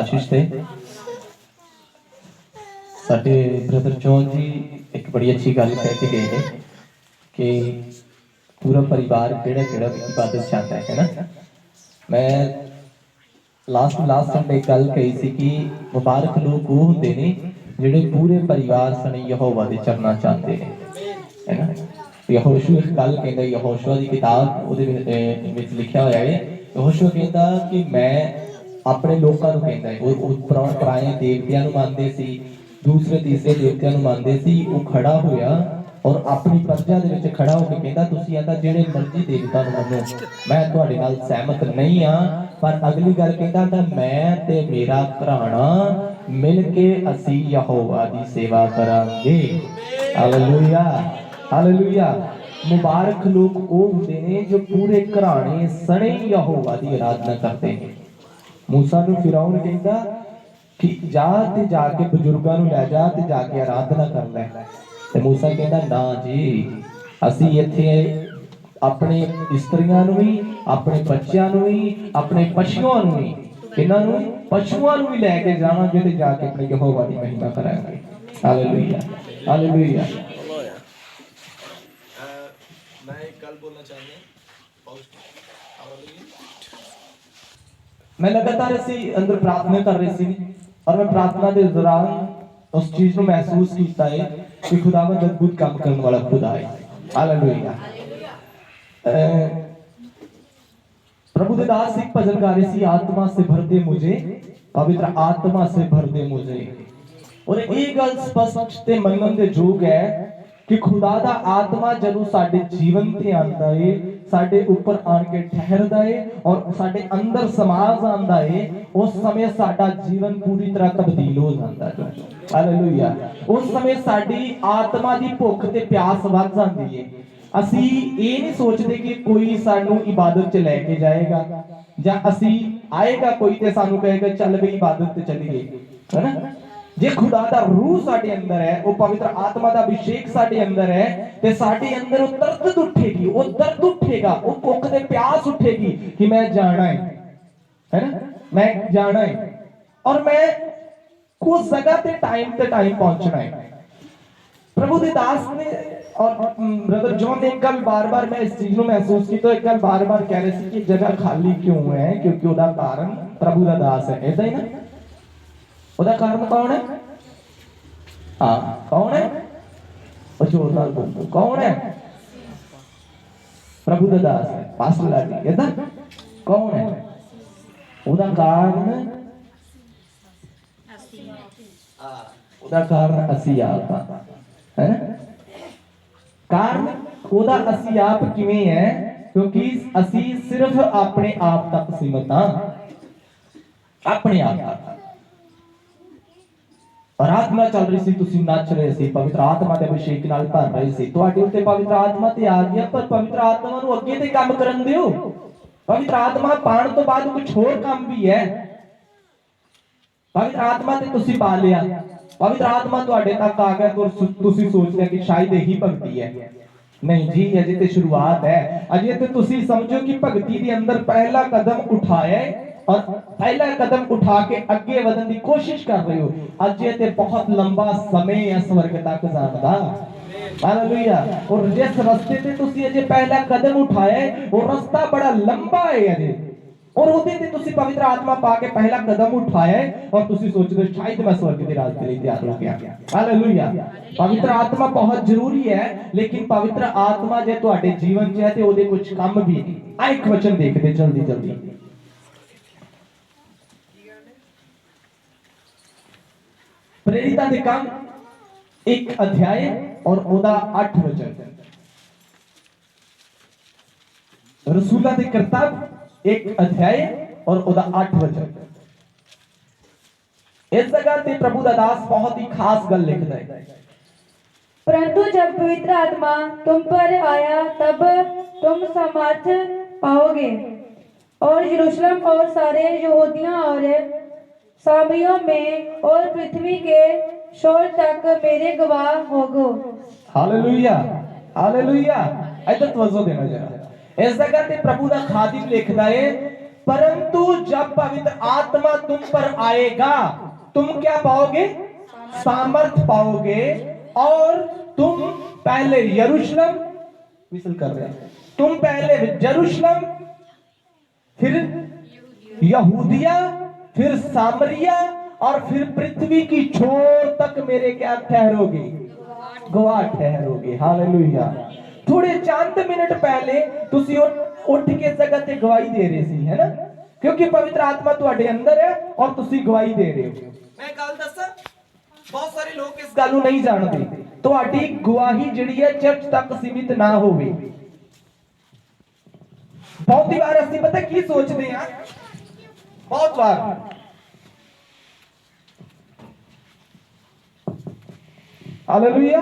आशीष थे। साडे brother John जी एक बड़ी अच्छी गल कह के गए हैं कि पूरा परिवार केड़ा केड़ा इबादत चाहता है ना। मैं लास्ट संडे एक गल कही सी कि मुबारक लोग वो होंदे ने जिहड़े पूरे परिवार सने यहोवा दे चरना चाहते हैं, है ना। यहोशू एक गल कहता, यहोशू की किताब उहदे विच लिखिया होया है, यहोशू कहता कि मैं अपने लोगों को कहता है, वो पुराने देवतियां नूं मानदे सी, दूसरे तीसरे देवतियां नूं मानदे सी, वो खड़ा होया और अपनी प्रजा दे विच खड़ा होकर कहता तुसीं आं तां जिहड़े मर्जी देवता नूं मन्नो, मैं तुहाडे नाल सहमत नहीं हाँ, पर अगली गल कहता तां मैं ते मेरा घराना मिल के असीं यहोवा दी सेवा करांगे। Hallelujah hallelujah. मुबारक लोग वो होंदे ने जो पूरे घराने सने यहोवा दी आराधना करते हैं। मूसा नूं फिरौन कहंदा कि जा ते जाके बजुर्गां नूं लै जा ते जाके आराधना कर लै, ते मूसा कहंदा ना जी, असीं इत्थे अपने इस्त्रियां नूं भी, अपने बच्चियां नूं भी, अपने पशुआं नूं भी, इन्हां नूं पशुआं नूं भी लैके जावांगे ते जाके अपने यहोवा दी महिमा करांगे। Hallelujah hallelujah. मैं एक गल बोलना चाहूँगा। मैं लगातार ऐसी अंदर प्रार्थना कर रही थी और मैं प्रार्थना के दौरान उस चीज को महसूस किया है कि खुदावंद अद्भुत काम करने वाला खुदा है। हालेलुया। प्रभु दे दास एक भजन गा रहे सी, आत्मा से भर दे मुझे, पवित्र आत्मा से भर दे मुझे। और ये गल स्पष्ट ते मनन दे जोग है कि खुदा दा आत्मा जदों साडे जीवन ते आंदा है, साडे ऊपर आन के ठहरदा है और साडे अंदर समाज आंदा है, उस समय साडा जीवन पूरी तरह तब्दील हो जाता है। हालेलुया। उस समय साडी आत्मा दी भुख ते प्यास वध जांदी है। असी ये नहीं सोचते कि कोई सानू इबादत च लेके जाएगा, या असी आएगा कोई ते सानू कहेगा चल बई इबादत ते चलीए, है ना। जे खुदा दा रूह साडे अंदर है, वो पवित्र आत्मा दा अभिषेक साडे अंदर है, ते साडे अंदर वो दर्द उठेगी, वो दर्द उठेगा, वो भुख ते प्यास उठेगी कि मैं जाना है ना, मैं जाना है और मैं उस जगह ते टाइम पहुंचना है। प्रभु दे दास ने और ब्रदर जॉन ने एक गल बार-बार मैं इस चीज को महसूस की, तो एक गल बार-बार कह रहे थे कि जगह खाली क्यों है, क्योंकि ओदा कारण प्रभु दा दास है। ऐसा ही ना, ओदा कारण कौन है? हाँ कौन है? जोरदार बोलो कौन है? प्रभु दा दास है, पास्टर लाडी। ऐसा कौन है? ओदा कारण ओदा कारण असी आप है ना। कारण ओदा असी आप किवें है, क्योंकि असी सिर्फ अपने आप तक सीमित हां, अपने आप तक। आराधना चल रही सी, तुसी नच रहे सी, पवित्र आत्मा दे अभिषेक नाल भर रहे सी, तुहाडे उत्ते पवित्र आत्मा ते आ गया, पर पवित्र आत्मा नूं अगे ते काम करन दिओ। पवित्र आत्मा पाण तो बाद कुछ होर काम भी है। पवित्र आत्मा ते तुसी पा लिया, पवित्र आत्मा तुहाडे तक आ गया तो तुसी सोच लिया कि शायद यही भक्ति है। नहीं जी, अजे ते शुरुआत है। अजे ते तुसी समझो कि भक्ति दे अंदर पहला कदम उठाया है और पहला कदम उठा के आगे बढ़ने की कोशिश कर रहे हो। अजे ते बहुत लंबा समय है स्वर्ग तक जाने दा। हालेलुया। और जिस रास्ते ते तुसी अजे पहला कदम उठाया है, वो रास्ता बड़ा लंबा है अजे, और उहदे ते तुसी पवित्र आत्मा पा के पहला कदम उठाया है और तुसी सोचदे हो शायद मैं स्वर्ग के राज के लिए तैयार हो गया। हालेलुया। पवित्र आत्मा बहुत जरूरी है, लेकिन पवित्र आत्मा जे तुहाडे जीवन च है ते ओदे कुछ काम भी है। आ एक वचन देखदे जल्दी जल्दी। प्रेरितां दे काम एक अध्याय और ओदा 8 वचन। रसूलां दे करतब एक अध्याय और ओदा 8 वचन। इस जगह पे प्रभु दा दास बहुत ही खास गल लिखदा है। परंतु जब पवित्र आत्मा तुम पर आया तब तुम सामर्थ पाओगे और यरूशलेम और सारे यहूदिया और सामरिया में और पृथ्वी के छोर तक मेरे गवाह होगो। Hallelujah hallelujah. इधर तवज्जो देना जरा। इस जगह पे प्रभु दा खादिम लिखदा है, परंतु जब पवित्र आत्मा तुम पर आएगा तुम क्या पाओगे? सामर्थ पाओगे, और तुम पहले यरूशलेम, विसल कर रहे हैं, तुम पहले यरूशलेम, फिर यहूदिया, फिर सामरिया, और फिर पृथ्वी की छोर तक मेरे क्या ठहरोगे? गवाह ठहरोगे। हालेलुया। थोड़े चंद मिनट पहले तुसी उठ के जगह ते गवाही दे रहे सी, है ना, क्योंकि पवित्र आत्मा तुहाडे अंदर है और तुसी गवाही दे रहे हो। मैं गल दसा, बहुत सारे लोग इस गल नूं नहीं जानते। तुहाडी गवाही जिहड़ी है चर्च तक सीमित ना होवे। बहुत बार ਅਸੀਂ पता की सोचते हैं, बहुत बार हालेलुया,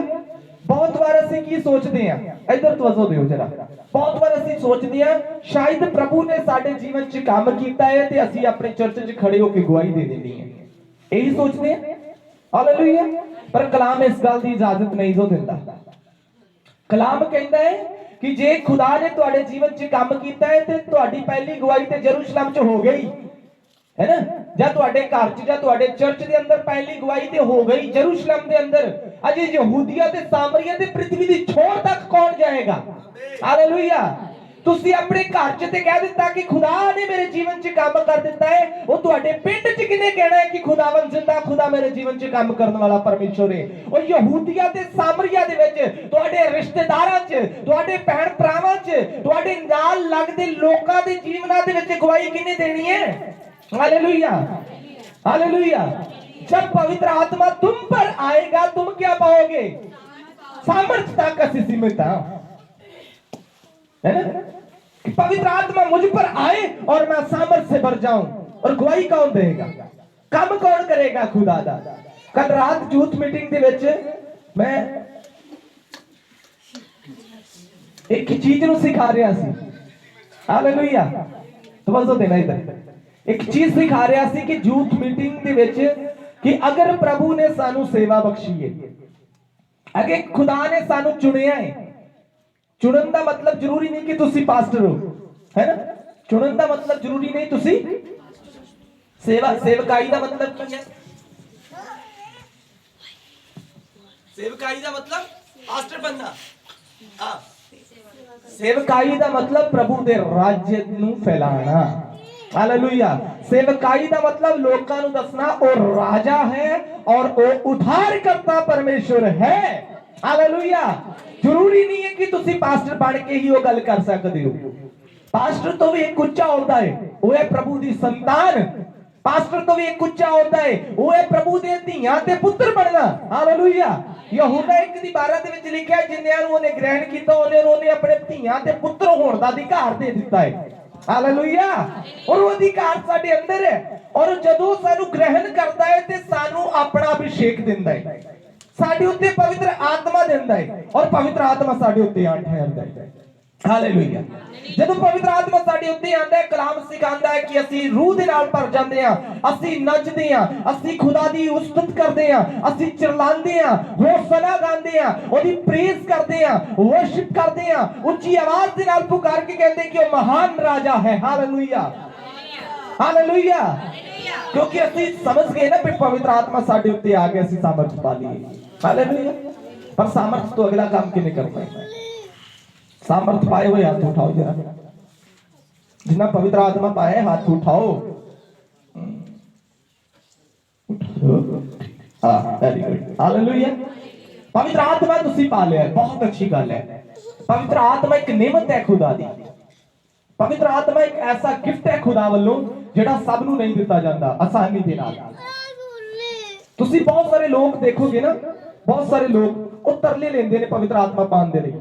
बहुत बार ਅਸੀਂ ਕੀ सोचते हैं, इधर तवज्जो दिओ जरा। बहुत बार ਅਸੀਂ सोचते हैं शायद प्रभु ने साडे जीवन च काम कीता है ते ਅਸੀਂ अपने चर्च च खड़े होकर गवाही दे देनी है, यही सोचते हैं। हालेलुया। पर कलाम इस गल की इजाजत नहीं जो दिंदा। कलाम कहता है कि जे खुदा ने तुहाडे जीवन च काम कीता है ते तुहाडी पहली गवाही ते यरूशलेम च हो गई, है ना, ਜਾਂ ਤੁਹਾਡੇ ਘਰ ਚ ਜਾਂ ਤੁਹਾਡੇ ਚਰਚ ਦੇ ਅੰਦਰ ਪਹਿਲੀ ਗਵਾਹੀ ਤੇ ਹੋ ਗਈ ਯਰੂਸ਼ਲਮ ਦੇ ਅੰਦਰ। ਅਜੇ ਯਹੂਦੀਆ ਤੇ ਸਾਮਰੀਆ ਤੇ ਪ੍ਰithvi ਦੀ ਛੋਰ ਤੱਕ ਕੌਣ ਜਾਏਗਾ? ਹਾਲੇਲੂਇਆ। ਤੁਸੀਂ ਆਪਣੇ ਘਰ ਚ ਤੇ ਕਹਿ ਦਿੱਤਾ ਕਿ ਖੁਦਾ ਨੇ ਮੇਰੇ ਜੀਵਨ ਚ ਕੰਮ ਕਰ ਦਿੱਤਾ ਹੈ, ਉਹ ਤੁਹਾਡੇ ਪਿੰਡ ਚ ਕਿਹਨੇ ਕਹਿਣਾ ਹੈ ਕਿ ਖੁਦਾਵੰਦ ਜ਼ਿੰਦਾ, ਖੁਦਾ ਮੇਰੇ ਜੀਵਨ ਚ ਕੰਮ ਕਰਨ ਵਾਲਾ ਪਰਮੇਸ਼ਰ ਹੈ। ਉਹ ਯਹੂਦੀਆ ਤੇ ਸਾਮਰੀਆ ਦੇ ਵਿੱਚ ਤੁਹਾਡੇ ਰਿਸ਼ਤੇਦਾਰਾਂ ਚ, ਤੁਹਾਡੇ ਭੈਣ ਭਰਾਵਾਂ ਚ, ਤੁਹਾਡੇ ਨਾਲ ਲੱਗਦੇ ਲੋਕਾਂ ਦੇ ਜੀਵਨਾਂ ਦੇ ਵਿੱਚ ਗਵਾਹੀ ਕਿਹਨੇ ਦੇਣੀ ਹੈ? हालेलुया। हालेलुया। जब पवित्र आत्मा तुम पर आएगा तुम क्या पाओगे? सामर्थ्य तक ਅਸੀਂ सीमित है ना, कि पवित्र आत्मा मुझ पर आए और मैं सामर्थ्य से भर जाऊं। और गवाही कौन देगा? काम कौन करेगा? खुदा दा। कल रात यूथ मीटिंग ਦੇ ਵਿੱਚ मैं एक चीज ਨੂੰ सिखा ਰਿਹਾ ਸੀ। हालेलुया। तवज्जो देना इधर। एक चीज सिखा रहा सी कि यूथ मीटिंग दे विच कि अगर प्रभु ने सानू सेवा बख्शी है, अगर खुदा ने सानू चुनिया है, चुनन दा मतलब जरूरी नहीं कि तुसी पास्टर हो, है ना, चुनन दा मतलब जरूरी नहीं तुसी सेवा, सेवकाई दा मतलब की है? सेवकाई दा मतलब पास्टर बनना। हां, सेवकाई दा मतलब प्रभु दे राज्य नू फैलाना। हालेलुया। सेवकाई दा मतलब लोकां नू दसना ओ राजा है और ओ उद्धारकर्ता परमेश्वर है। हालेलुया। जरूरी नहीं है कि तुसी पास्टर बन के ही वो गल कर सकते हो। पास्टर तो भी एक उच्चा होता है, वो है प्रभु दी संतान। पास्टर तो भी एक उच्चा होता है, वो है प्रभु दे धीआं ते पुत्र बनना। हालेलुया। यूहन्ना 1:12 ਦੇ ਵਿੱਚ ਲਿਖਿਆ ਜਿੰਨਿਆਂ ਨੂੰ ਉਹਨੇ ਗ੍ਰਹਿਣ ਕੀਤਾ ਉਹਨੇ ਆਪਣੇ ਧੀਆਂ ਤੇ ਪੁੱਤਰ ਹੋਣ ਦਾ ਅਧਿਕਾਰ ਦੇ ਦਿੱਤਾ ਹੈ। हालेलुया। और वो अधिकार साडे अंदर है, और जदों सानू ग्रहण करता है ते सानू अपना अभिषेक दिंदा है, साडे उत्ते पवित्र आत्मा दिंदा है, और पवित्र आत्मा साडे उत्ते आ ठहरदा है। हालेलुया। जदों पवित्र आत्मा साडे उत्ते आंदा है, कलाम सिखांदा है कि ਅਸੀਂ रूह दे नाल भर जांदे आ, ਅਸੀਂ नचदे आ, ਅਸੀਂ खुदा दी उस्तत करदे आ, ਅਸੀਂ चिल्लांदे आ, होसना गांदे आ, ओदी प्रेज करदे आ, वर्शिप करदे आ, ਉੱਚੀ आवाज दे नाल पुकार के कहंदे कि ਉਹ महान राजा है। हालेलुया। हालेलुया। क्योंकि ਅਸੀਂ समझ गए ना कि पवित्र आत्मा साडे उत्ते आ गया, ਅਸੀਂ सामर्थ पा ली। हालेलुया। पर सामर्थ तो अगला काम किने करना है? सामर्थ पाए हुए हाथ उठाओ जरा, जिन्ना पवित्र आत्मा पाए हाथ उठाओ। Very good. हालेलुया। पवित्र आत्मा तुसी पा लिया, बहुत अच्छी गल है। पवित्र आत्मा एक नेमत है खुदा दी। पवित्र आत्मा एक ऐसा गिफ्ट है खुदा वालों जेड़ा सब नू नहीं दिता जाता आसानी दे नाल। तुसी बहुत सारे लोग देखोगे ना, बहुत सारे लोग वो तरले लेंदे ने पवित्र आत्मा पाने दे लई।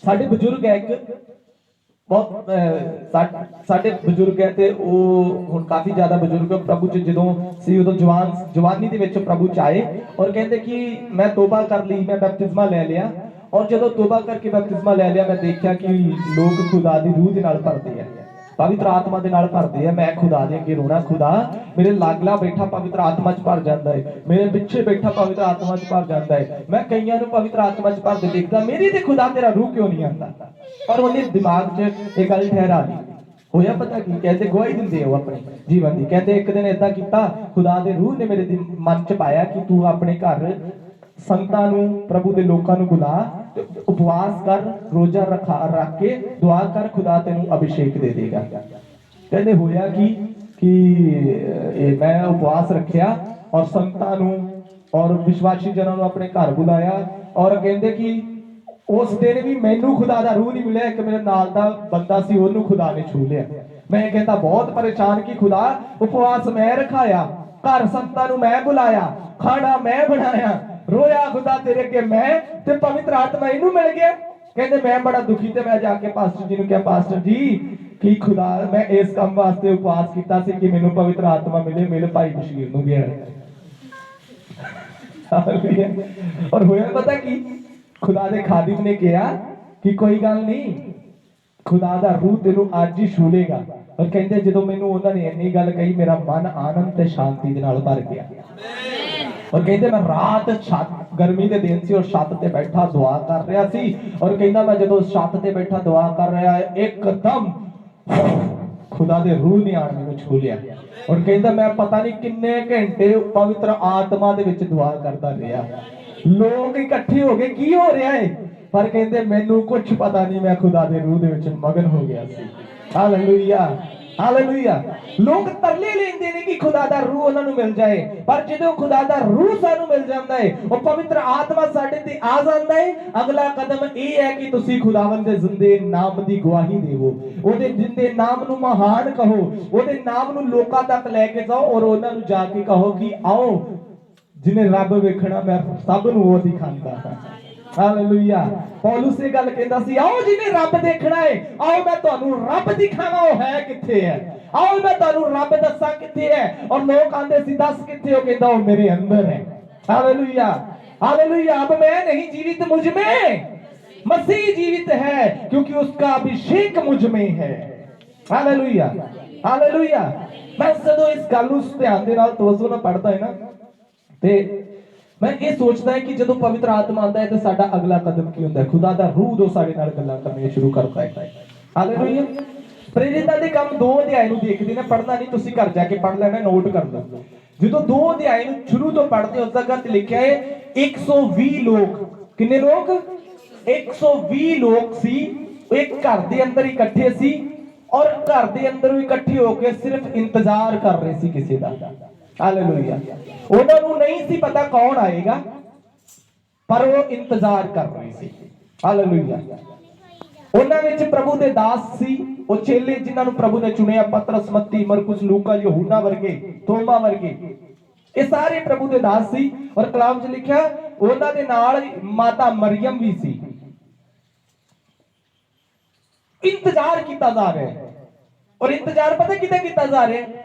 साडे बजुर्ग है एक बहुत साडे बजुर्ग है ते ਉਹ ਹੁਣ ਕਾਫੀ ਜ਼ਿਆਦਾ ਬਜ਼ੁਰਗ ਪ੍ਰਭੂ ਚ ਜਦੋਂ ਸੀ ਉਦੋਂ ਜਵਾਨੀ ਦੇ ਵਿੱਚ ਪ੍ਰਭੂ ਚ ਆਏ और कहते कि मैं तौबा कर ली, मैं बपतिस्मा ले लिया। और ਜਦੋਂ तौबा करके बपतिस्मा ले लिया, मैं देखा कि लोग खुदा दी रूह दे नाल भरदे हैं, पवित्र आत्मा दे नाल भरदे हैं। मैं खुदा दे अगे रोना, खुदा मेरे लागला बैठा पवित्र आत्मा च भर जाता है, मेरे पिछे बैठा पवित्र आत्मा च भर जाता है। मैं कईयां नूं पवित्र आत्मा च भरदे देखदा, मेरी ते खुदा तेरा रूह क्यों नहीं आंदा? और उन्हें दिमाग च एक गल ठहरा ली, ਹੋਇਆ ਪਤਾ ਕੀ ਕਹਿੰਦੇ, ਗਵਾਹੀ ਦਿੰਦੇ ਹੋ ਆਪਣੇ ਜੀਵਨ ਦੀ। ਕਹਿੰਦੇ ਇੱਕ ਦਿਨ ਏਦਾਂ ਕੀਤਾ, ਖੁਦਾ ਦੇ ਰੂਹ ਨੇ ਮੇਰੇ ਮਨ ਚ ਪਾਇਆ ਕਿ ਤੂੰ ਆਪਣੇ ਘਰ ਸੰਤਾਂ ਨੂੰ, ਪ੍ਰਭੂ ਦੇ ਲੋਕਾਂ ਨੂੰ ਬੁਲਾ ਤੇ ਉਪਵਾਸ ਕਰ, ਰੋਜ਼ਾ ਰੱਖ ਕੇ ਦੁਆ ਕਰ, ਖੁਦਾ ਤੈਨੂੰ ਅਭਿਸ਼ੇਕ ਦੇ ਦੇਗਾ। ਕਹਿੰਦੇ ਹੋਇਆ ਕਿ ਮੈਂ ਉਪਵਾਸ ਰੱਖਿਆ ਔਰ ਸੰਤਾਂ ਨੂੰ ਔਰ ਵਿਸ਼ਵਾਸੀ ਜਨਾਂ ਨੂੰ ਆਪਣੇ ਘਰ ਬੁਲਾਇਆ, ਔਰ ਕਹਿੰਦੇ ਕਿ ਉਸ ਦਿਨ ਵੀ ਮੈਨੂੰ ਖੁਦਾ ਦਾ ਰੂਹ ਨਹੀਂ ਮਿਲਿਆ। ਇੱਕ ਮੇਰੇ ਨਾਲ ਦਾ ਬੰਦਾ ਸੀ, ਉਹਨੂੰ ਖੁਦਾ ਨੇ ਛੂ ਲਿਆ। ਮੈਂ ਕਹਿੰਦਾ ਬਹੁਤ ਪਰੇਸ਼ਾਨ ਕਿ ਖੁਦਾ ਉਪਵਾਸ ਮੈਂ ਰਖਾਇਆ, ਘਰ ਸੰਤਾਂ ਨੂੰ ਮੈਂ ਬੁਲਾਇਆ, ਖਾਣਾ ਮੈਂ ਬਣਾਇਆ, ਰੋਇਆ ਖੁਦਾ ਤੇਰੇ ਅੱਗੇ ਮੈਂ, ਤੇ ਪਵਿੱਤਰ ਆਤਮਾ ਇਹਨੂੰ ਮਿਲ ਗਿਆ। ਕਹਿੰਦੇ ਮੈਂ ਬੜਾ ਦੁਖੀ, ਤੇ ਮੈਂ ਜਾ ਕੇ ਪਾਸਟਰ ਜੀ ਨੂੰ ਕਿਹਾ, ਪਾਸਟਰ ਜੀ ਕਿ ਖੁਦਾ ਮੈਂ ਇਸ ਕੰਮ ਵਾਸਤੇ ਉਪਵਾਸ ਕੀਤਾ ਸੀ ਕਿ ਮੈਨੂੰ ਪਵਿੱਤਰ ਆਤਮਾ ਮਿਲੇ, ਮੇਰੇ ਭਾਈ ਬਸ਼ੀਰ ਨੂੰ ਗਿਆ। ਔਰ ਹੋਇਆ ਪਤਾ ਕੀ, ਖੁਦਾ ਦੇ ਖਾਦਿਮ ਨੇ ਕਿਹਾ ਕਿ ਕੋਈ ਗੱਲ ਨਹੀਂ, ਖੁਦਾ ਦਾ ਰੂਹ ਤੈਨੂੰ ਅੱਜ ਹੀ ਛੂ ਲੇਗਾ। ਔਰ ਕਹਿੰਦੇ ਜਦੋਂ ਮੈਨੂੰ ਉਹਨਾਂ ਨੇ ਇੰਨੀ ਗੱਲ ਕਹੀ, ਮੇਰਾ ਮਨ ਆਨੰਦ ਤੇ ਸ਼ਾਂਤੀ ਦੇ ਨਾਲ ਭਰ ਗਿਆ। ਔਰ ਕਹਿੰਦੇ ਮੈਂ ਰਾਤ ਛੱਤ, ਗਰਮੀ ਦੇ ਦਿਨ ਸੀ, ਔਰ ਛੱਤ ਤੇ ਬੈਠਾ ਦੁਆ ਕਰ ਰਿਹਾ ਸੀ। ਔਰ ਕਹਿੰਦਾ ਮੈਂ ਜਦੋਂ ਛੱਤ ਤੇ ਬੈਠਾ ਦੁਆ ਕਰ ਰਿਹਾ, ਇੱਕਦਮ ਖੁਦਾ ਦੇ ਰੂਹ ਨੇ ਆਣ ਮੈਨੂੰ ਛੂ ਲਿਆ। ਔਰ ਕਹਿੰਦਾ ਮੈਂ ਪਤਾ ਨਹੀਂ ਕਿੰਨੇ ਘੰਟੇ ਪਵਿੱਤਰ ਆਤਮਾ ਦੇ ਵਿੱਚ ਦੁਆ ਕਰਦਾ ਰਿਹਾ। ਲੋਕ ਇਕੱਠੇ ਹੋ ਗਏ, ਕੀ ਹੋ ਰਿਹਾ ਹੈ? ਪਰ ਕਹਿੰਦੇ ਮੈਨੂੰ ਕੁਝ ਪਤਾ ਨਹੀਂ, ਮੈਂ ਖੁਦਾ ਦੇ ਰੂਹ ਦੇ ਵਿੱਚ ਮਗਨ ਹੋ ਗਿਆ ਸੀ। Hallelujah, hallelujah. ਲੋਕ ਤਰਲੇ ਲੈਂਦੇ ਨੇ ਕਿ ਖੁਦਾ ਦਾ ਰੂਹ ਉਹਨਾਂ ਨੂੰ ਮਿਲ ਜਾਏ, ਪਰ ਜਦੋਂ ਖੁਦਾ ਦਾ ਰੂਹ ਸਾਨੂੰ ਮਿਲ ਜਾਂਦਾ ਹੈ, ਉਹ ਪਵਿੱਤਰ ਆਤਮਾ ਸਾਡੇ ਤੇ ਆ ਜਾਂਦਾ ਹੈ, ਅਗਲਾ ਕਦਮ ਇਹ ਹੈ ਕਿ ਤੁਸੀਂ ਖੁਦਾਵੰਦ ਦੇ ਜ਼ਿੰਦੇ ਨਾਮ ਦੀ ਗਵਾਹੀ ਦੇਵੋ, ਉਹਦੇ ਜ਼ਿੰਦੇ ਨਾਮ ਨੂੰ ਮਹਾਨ ਕਹੋ, ਉਹਦੇ ਨਾਮ ਨੂੰ ਲੋਕਾਂ ਤੱਕ ਲੈ ਕੇ ਜਾਓ, ਔਰ ਉਹਨਾਂ ਨੂੰ ਜਾ ਕੇ ਕਹੋ ਕਿ ਆਓ ਜਿਹਨੇ ਰੱਬ ਵੇਖਣਾ ਮੈਂ ਸਭ ਨੂੰ ਉਹ ਦਿਖਾਉਂਦਾ ਹਾਂ। ਹਾਲੇਲੂਇਆ। ਪੌਲੁਸ ਇਹ ਗੱਲ ਕਹਿੰਦਾ ਸੀ, ਆਓ ਜਿਹਨੇ ਰੱਬ ਦੇਖਣਾ ਹੈ, ਆਓ ਮੈਂ ਤੁਹਾਨੂੰ ਰੱਬ ਦਿਖਾਵਾਂ ਉਹ ਹੈ ਕਿੱਥੇ ਹੈ, ਆਓ ਮੈਂ ਤੁਹਾਨੂੰ ਰੱਬ ਦੱਸਾਂ ਕਿੱਥੇ ਹੈ। ਔਰ ਲੋਕ ਆਂਦੇ ਸੀ ਦੱਸ ਕਿੱਥੇ ਹੋ, ਕਹਿੰਦਾ ਉਹ ਮੇਰੇ ਅੰਦਰ ਹੈ। Hallelujah, hallelujah. अब मैं नहीं जीवित मुझ में, मसीह जीवित है क्योंकि उसका अभिषेक मुझ में है। Hallelujah, hallelujah. मैं ਜਦੋਂ ਇਸ ਗੱਲ ਨੂੰ ਧਿਆਨ ਦੇ ਨਾਲ ਤਵੱਜੋ ਨਾਲ ਪੜਦਾ ਹੈ ਨਾ, ਤੇ ਮੈਂ ਇਹ ਸੋਚਦਾ ਹੈ ਕਿ ਜਦੋਂ ਪਵਿੱਤਰ ਆਤਮਾ ਆਉਂਦਾ ਹੈ ਤੇ ਸਾਡਾ ਅਗਲਾ ਕਦਮ ਕੀ ਹੁੰਦਾ ਹੈ। ਖੁਦਾ ਦਾ ਰੂਹ ਜੋ ਸਾਡੇ ਨਾਲ ਗੱਲਾਂ ਕਰਨੀਆਂ ਸ਼ੁਰੂ ਕਰਦਾ ਹੈ। ਹਾਲੇਲੁਇਆ। ਪ੍ਰੇਰਿਤਾਂ ਦੇ ਕੰਮ 2 ਅਧਿਆਇ ਨੂੰ ਦੇਖਦੇ ਨੇ, ਪੜਨਾ ਨਹੀਂ, ਤੁਸੀਂ ਘਰ ਜਾ ਕੇ ਪੜ ਲੈਣਾ, ਨੋਟ ਕਰ ਲਓ। ਜਦੋਂ 2 ਅਧਿਆਇ ਨੂੰ ਸ਼ੁਰੂ ਤੋਂ ਪੜਦੇ ਉਸ ਜਗ੍ਹਾ ਤੇ ਲਿਖਿਆ ਹੈ 120 ਲੋਕ। ਕਿੰਨੇ ਲੋਕ? 120 ਲੋਕ ਸੀ। ਇੱਕ ਘਰ ਦੇ ਅੰਦਰ ਇਕੱਠੇ ਸੀ और घर के अंदर इकट्ठे होकर सिर्फ इंतजार कर रहे सी किसी का। हालेलुया। उन्होंने नहीं सी पता कौन आएगा, पर वो इंतजार कर रहे सी। हालेलुया। उन्हां विच प्रभु दे दास सी, वो चेले जिन्हां नूं प्रभु ने चुनिया, पतरस, मत्ती, मरकुस, लूका, यूहन्ना वर्गे, थोमा वर्गे, ये सारे प्रभु दे दास सी। और कलाम च लिखिया उन्हां दे नाल माता मरियम भी सी। इंतजार किया जा रहा है। और इंतजार पता कितना किया जा रहा है?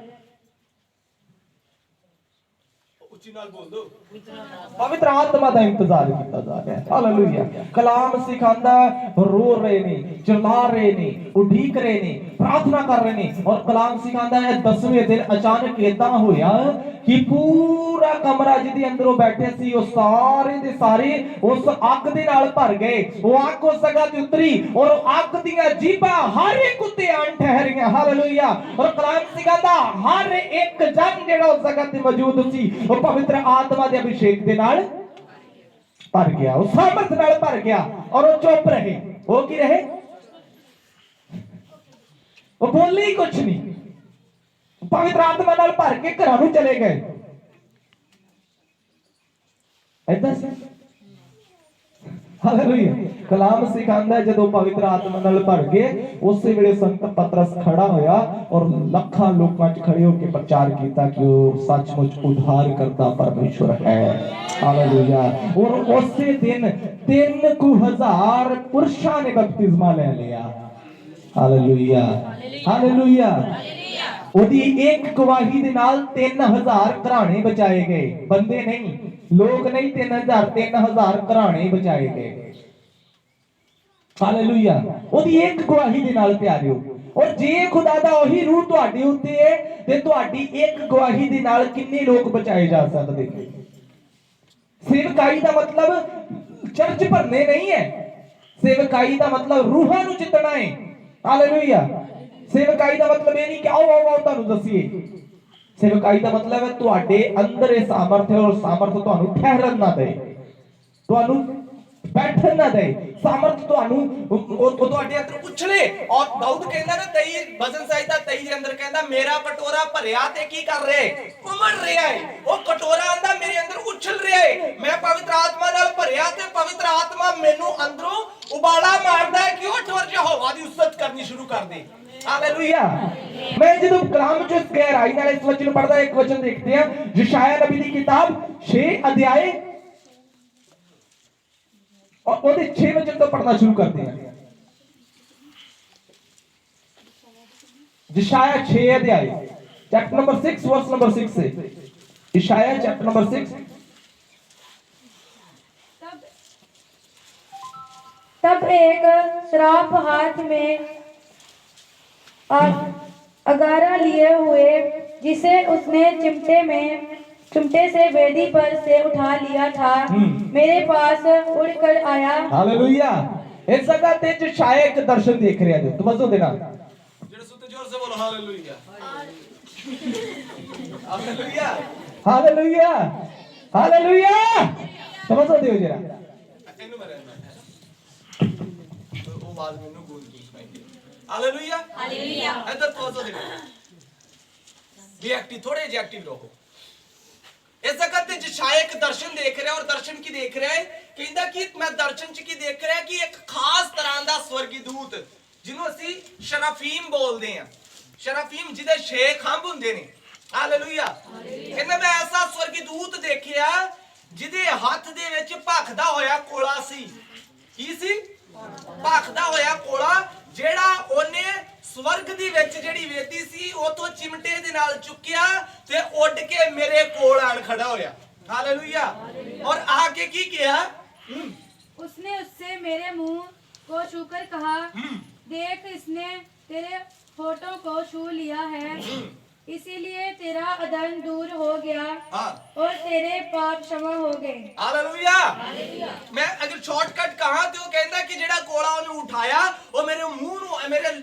पवित्र आत्मा का इंतजार किया जा रहा है। हालेलुया। कलाम सिखांदा, रो रहे ने, चिल्ला रहे ने, उठीक रहे ने, प्रार्थना कर रहे ने। और कलाम सिखांदा है 10वें दिन अचानक ऐसा होया कि पूरा कमरा जिहदे अंदर वो बैठे सी वो सारे दे सारे उस अग दे नाल भर गए। वो अग उस जगह ते उतरी और अग दीयां जीभां हर एक उत्ते आन ठहरियां। हालेलुया। और कलाम सिखांदा हर एक जन जेड़ा उस जगह ते मौजूद सी वो पवित्र आत्मा दे अभिषेक दे नाल भर गया, वो सामर्थ नाल भर गया। और वो चुप रहे। वो की रहे? वो बोले ही कुछ नहीं। पवित्र आत्मा नाल भर के घरां नूं चले गए। ऐसा सी। हालेलुया। कलाम सिखांदा है जदों पवित्र आत्मा नाल भर गए उस वेले संत पतरस खड़ा होया और लाखां लोकां च खड़े होकर प्रचार किया कि वो सचमुच उद्धार करता परमेश्वर है। हालेलुया। और उसी दिन 3,000 पुरुषां ने बपतिस्मा ले लिया। Hallelujah, hallelujah. ओदी एक गवाही दे नाल 3,000 घराने बचाए गए। बंदे नहीं, लोग नहीं, 3,000 घराने बचाए गए। हालेलुया। ओदी एक गवाही दे नाल प्यारियो। और जे खुदा दा ओही रूह तुहाडे उत्ते है ते तुहाडी एक गवाही दे नाल किन्ने लोग बचाए जा सकदे। सेवकाई दा मतलब चर्च भरने नहीं है। सेवकाई दा मतलब रूहां नूं जितना है। हालेलुया। ਸੇਵਕਾਈ ਦਾ ਮਤਲਬ ਇਹ ਨਹੀਂ ਕਿ ਆਓ ਆਓ ਆਓ ਤੁਹਾਨੂੰ ਦੱਸੀਏ। ਸੇਵਕਾਈ ਦਾ ਮਤਲਬ ਹੈ ਤੁਹਾਡੇ ਅੰਦਰ ਇਹ ਸਾਮਰਥ ਹੈ, ਔਰ ਸਾਮਰਥ ਤੁਹਾਨੂੰ ਠਹਿਰਨ ਨਾ ਦੇ, ਤੁਹਾਨੂੰ बैठन ना दे। सामर्थ ਤੁਹਾਨੂੰ ਉਹ ਤੁਹਾਡੇ ਅੰਦਰ ਉਛਲੇ। ਔਰ ਦਾਊਦ ਕਹਿੰਦਾ ਨਾ 23 ਭਜਨ ਸੰਹਿਤਾ 23 ਦੇ ਅੰਦਰ ਕਹਿੰਦਾ ਮੇਰਾ ਕਟੋਰਾ ਭਰਿਆ ਤੇ ਕੀ ਕਰ ਰਿਹਾ, ਉਮੜ ਰਿਹਾ ਹੈ। ਉਹ ਕਟੋਰਾ ਆਂਦਾ ਮੇਰੇ ਅੰਦਰ ਉਛਲ ਰਿਹਾ ਹੈ, ਮੈਂ ਪਵਿੱਤਰ ਆਤਮਾ ਨਾਲ ਭਰਿਆ ਤੇ ਪਵਿੱਤਰ ਆਤਮਾ ਮੈਨੂੰ ਅੰਦਰੋਂ ਉਬਾਲਾ ਮਾਰਦਾ ਹੈ ਕਿ ਉੱਠ ਵਰ ਯਹੋਵਾ ਦੀ ਉਸਤਤ ਕਰਨੀ ਸ਼ੁਰੂ ਕਰ ਦੇ। हालेलुया। मैं ਜਦੋਂ ਕਲਾਮ ਚ ਗਹਿਰਾਈ ਨਾਲ ਇਸ ਵਚਨ ਨੂੰ ਪੜਦਾ, ਇੱਕ ਵਚਨ ਦੇਖਦੇ ਹਾਂ ਯਸ਼ਾਇਆ ਨਬੀ ਦੀ ਕਿਤਾਬ 6 ਅਧਿਆਏ और ਉਹਦੇ 6 ਵਚਨ ਤੋਂ ਪੜਨਾ ਸ਼ੁਰੂ ਕਰਦੇ ਹਾਂ। यशाया 6 अध्याय चैप्टर नंबर 6 वर्स नंबर 6 से। यशाया चैप्टर नंबर 6। तब एक श्राप हाथ में अगारा लिए हुए जिसे उसने चिमटे से वेदी पर से उठा लिया था मेरे पास उड़कर आया। हालेलुया। इस जगह ते यशाया एक दर्शन देख रहे हैं, तवज्जो देना। ਜਿਹੜੇ ਸੁੱਤੇ ਜ਼ੋਰ ਸੇ ਬੋਲੋ ਹਾਲੇਲੂਇਆ। Hallelujah hallelujah hallelujah. तवज्जो दियो जरा। ਇਹਨੂੰ ਮੈਂ ਰਹਿਣਾ ਉਹ ਆਵਾਜ਼ ਮੈਨੂੰ ਗੂੰਜ ਗਈ ਸੁਣਾਈ ਦੇ। Hallelujah hallelujah. ਇੱਧਰ ਤਵज्जो ਦੇਣਾ, ਵੀ ਐਕਟਿਵ, ਥੋੜੇ ਜਿਹਾ ਐਕਟਿਵ ਰਹੋ। इस जगह ते यशाया एक दर्शन देख रहा है, और दर्शन की देख रहा है कहता कि मैं दर्शन च की देख रहा है कि एक खास तरह ਦਾ स्वर्गी दूत ਜਿਹਨੂੰ ਅਸੀਂ ਸ਼ਰਾਫੀਮ ਬੋਲਦੇ ਆ, ਸ਼ਰਾਫੀਮ ਜਿਹਦੇ 6 ਖੰਭ ਹੁੰਦੇ ਨੇ। ਹਾਲੇਲੂਇਆ। ਕਹਿੰਦਾ ਮੈਂ ਐਸਾ स्वर्गी दूत ਦੇਖਿਆ ਜਿਹਦੇ ਹੱਥ ਦੇ ਵਿੱਚ ਭਖਦਾ ਹੋਇਆ ਕੋਲਾ ਸੀ। ਕੀ ਸੀ? ਭਖਦਾ ਹੋਇਆ ਕੋਲਾ, ਜਿਹੜਾ ਉਹਨੇ स्वर्ग ਦੀ ਵਿੱਚ ਜਿਹੜੀ ਵੇਦੀ ਸੀ ਉਥੋਂ ਚਿਮਟੇ ਦੇ ਨਾਲ ਚੁੱਕਿਆ ਤੇ ਉੱਡ ਕੇ ਮੇਰੇ ਕੋਲ ਆਣ ਖੜਾ ਹੋਇਆ। हालेलुया। और आके की किया? उसने उससे मेरे मुंह को छूकर कहा, देख इसने तेरे होठों को छू लिया है, इसीलिए तेरा अधर्म दूर हो गया और तेरे पाप क्षमा हो गए। हालेलुया। मैं अगर शॉर्टकट कहा तो वो कहता कि जेड़ा कोला ਉਹਨੇ उठाया वो मेरे मुंह ਨੂੰ ਮੇਰੇ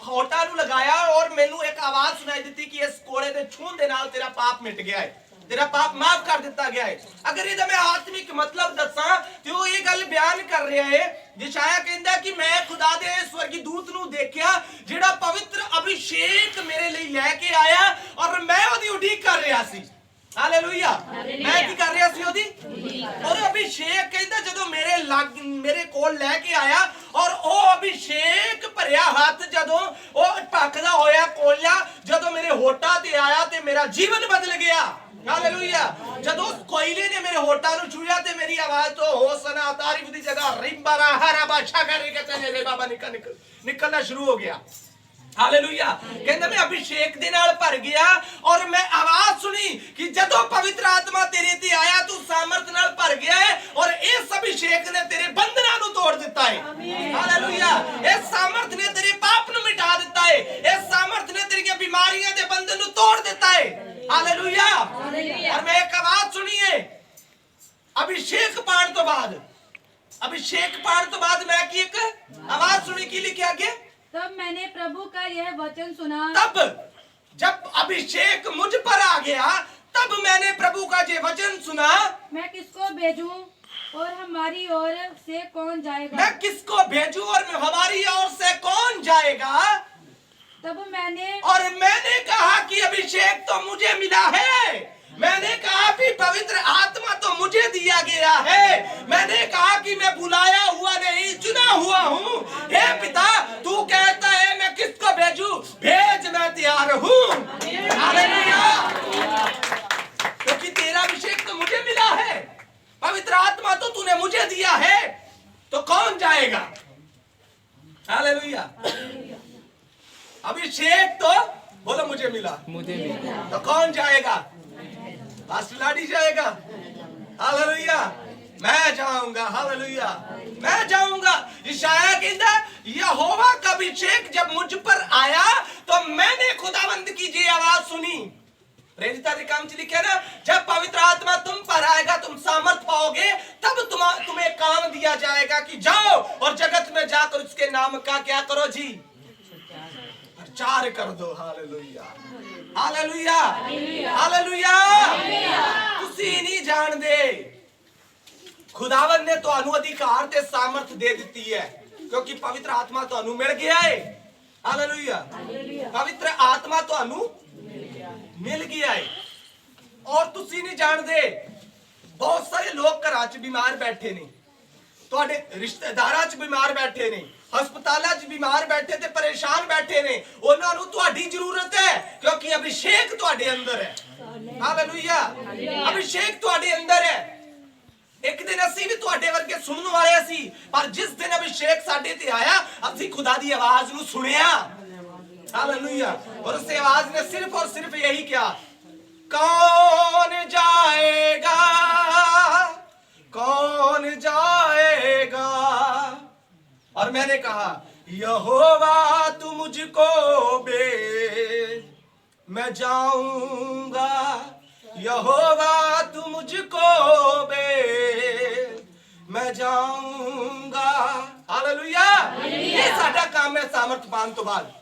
ਹੋਠਾਂ ਨੂੰ ਲਗਾਇਆ और ਮੈਨੂੰ ਇੱਕ ਆਵਾਜ਼ ਸੁਣਾਈ ਦਿੱਤੀ ਕਿ ਇਸ ਕੋਲੇ ਦੇ ਛੂਹਣ ਦੇ ਨਾਲ ਤੇਰਾ ਪਾਪ ਮਿਟ ਗਿਆ ਹੈ, तेरा पाप माफ कर दिता गया है। अगर ये मैं आत्मिक मतलब दसा तो वो ये गल बयान कर रहा है। यशाया कहता कि मैं खुदा दे स्वर्गी दूत ਨੂੰ ਦੇਖਿਆ ਜਿਹੜਾ ਪਵਿੱਤਰ ਅਭਿਸ਼ੇਕ ਮੇਰੇ ਲਈ ਲੈ ਕੇ ਆਇਆ और मैं ਉਹਦੀ ਉਡੀਕ ਕਰ ਰਿਹਾ ਸੀ। हालेलुया। मैं की कर रहा ਸੀ ਉਹਦੀ और ਅਭਿਸ਼ੇਕ ਕਹਿੰਦਾ ਜਦੋਂ ਮੇਰੇ ਕੋਲ ਲੈ ਕੇ ਆਇਆ और ਉਹ ਅਭਿਸ਼ੇਕ ਭਰਿਆ ਹੱਥ ਜਦੋਂ ਉਹ ਭਖਦਾ ਹੋਇਆ ਕੋਲਾ ਜਦੋਂ ਮੇਰੇ ਹੋਠਾਂ ਤੇ ਆਇਆ ਤੇ ਮੇਰਾ ਜੀਵਨ ਬਦਲ ਗਿਆ। हालेलुया। ਜਦੋਂ ਕੋਇਲੇ ਨੇ ਮੇਰੇ ਹੋਠਾਂ ਨੂੰ ਛੂਇਆ ਤੇ ਮੇਰੀ ਆਵਾਜ਼ ਤੋਂ ਹੋਸਨਾ ਤਾਰੀਫ ਦੀ ਜਗ੍ਹਾ ਰਿੰਬਾਰਾ ਹਰਾ ਬਾਸ਼ਾ ਕਰਕੇ ਤੇ ਮੇਰੇ ਬਾਬਾ ਨਿਕਲਣਾ ਸ਼ੁਰੂ ਹੋ ਗਿਆ। हालेलुया। कहंदा मैं अभिषेक दे नाल भर गया और मैं आवाज सुनी कि जदों पवित्र आत्मा तेरे ते आया तू सामर्थ नाल भर गया है और इस अभिषेक ने तेरे बंधनां नु तोड़ दिता है। हालेलुया। इस सामर्थ ने तेरे पाप नु मिटा दिता है, इस सामर्थ ने तेरी बीमारियां दे बंधन नु तोड़ दिता है। हालेलुया। और मैं एक आवाज सुनी है अभिषेक पाण तो बाद, अभिषेक पाण तो बाद मैं की एक आवाज सुनी की लिखा गया, तब मैंने प्रभु का यह वचन सुना। तब जब अभिषेक मुझ पर आ गया तब मैंने प्रभु का ये वचन सुना, मैं किसको भेजूं और हमारी ओर से कौन जाएगा? मैं किसको भेजूं और हमारी ओर से कौन जाएगा? तब मैंने कहा कि अभिषेक तो मुझे मिला है, मैंने कहा कि पवित्र आत्मा तो मुझे दिया गया है, मैंने कहा कि मैं बुलाया हुआ नहीं चुना हुआ हूँ। हे पिता तू कहता है मैं किसको भेजूं, भेज मैं तैयार हूँ। हालेलुया। क्योंकि तेरा अभिषेक तो मुझे मिला है, पवित्र आत्मा तो तूने मुझे दिया है, तो कौन जाएगा? हालेलुया। अभिषेक तो बोलो मुझे मिला, तो कौन जाएगा? पास्टर लाडी जाएगा। हालेलुया। मैं जाऊंगा। हालेलुया। मैं जाऊंगा। यशाया कहता यहोवा का अभिषेक जब मुझ पर आया तो मैंने खुदावंद की ये आवाज सुनी। प्रेरिता के काम से लिखा है ना, जब पवित्र आत्मा तुम पर आएगा तुम सामर्थ पाओगे तब तुम्हें काम दिया जाएगा कि जाओ और जगत में जाकर उसके नाम का क्या करो जी, प्रचार कर दो। Hallelujah hallelujah hallelujah. तुसी नहीं जानदे खुदावन ने तुहानू अधिकार ते सामर्थ दे दिती है, क्योंकि पवित्र आत्मा तुहानू मिल गया है। हालेलुया। पवित्र आत्मा तुहानू मिल गया है। और तुसी नहीं जानदे बहुत सारे लोग घरां च बीमार बैठे ने, तुहाडे रिश्तेदारां च बीमार बैठे ने, हस्पतालां च बीमार बैठे ते परेशान बैठे ने। उन्हां नू तुहाडी जरूरत है, क्योंकि अभिषेक तुहाडे अंदर है। हालेलुया। अभिषेक तुहाडे अंदर है। एक दिन असी भी तुहाडे वर्गे सुनने वाले सी, पर जिस दिन अभिषेक साडे ते आया असी खुदा दी आवाज नू सुनिया। हालेलुया। और उस आवाज ने सिर्फ और सिर्फ यही किया, कौन जाएगा, कौन जाएगा। और मैंने कहा यहोवा तू मुझको भेज, मैं जाऊंगा। यहोवा तू मुझको भेज, मैं जाऊंगा। हालेलुया। ये साडा काम है सामर्थ पान तो बाद।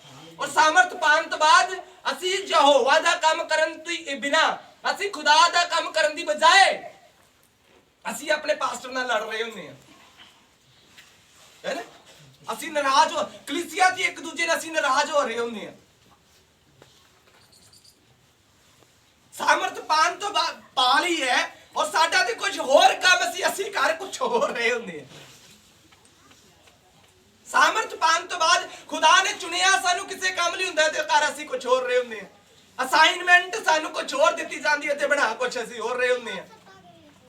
और सामर्थ पान तो बाद असी यहोवा दा काम करन तो बिना, असी खुदा दा काम करन दी बजाय असी अपने पास्टर नाल लड़ रहे होंगे, है ना। असी नाराज हो, कलीसिया च एक दूजे नाल असी नाराज हो रहे होंगे। सामर्थ पान तो पा ली है और साडा ते कुछ होर काम असी कर कुछ होर रहे होंगे। सामर्थ पान तो बाद खुदा ने चुनिया सानू किसी काम लई हुंदा ते कर असी कुछ होर रहे होंगे हैं। असाइनमेंट सानू कुछ होर दित्ती जांदी है ते बना कुछ असी होर रहे होंगे हैं।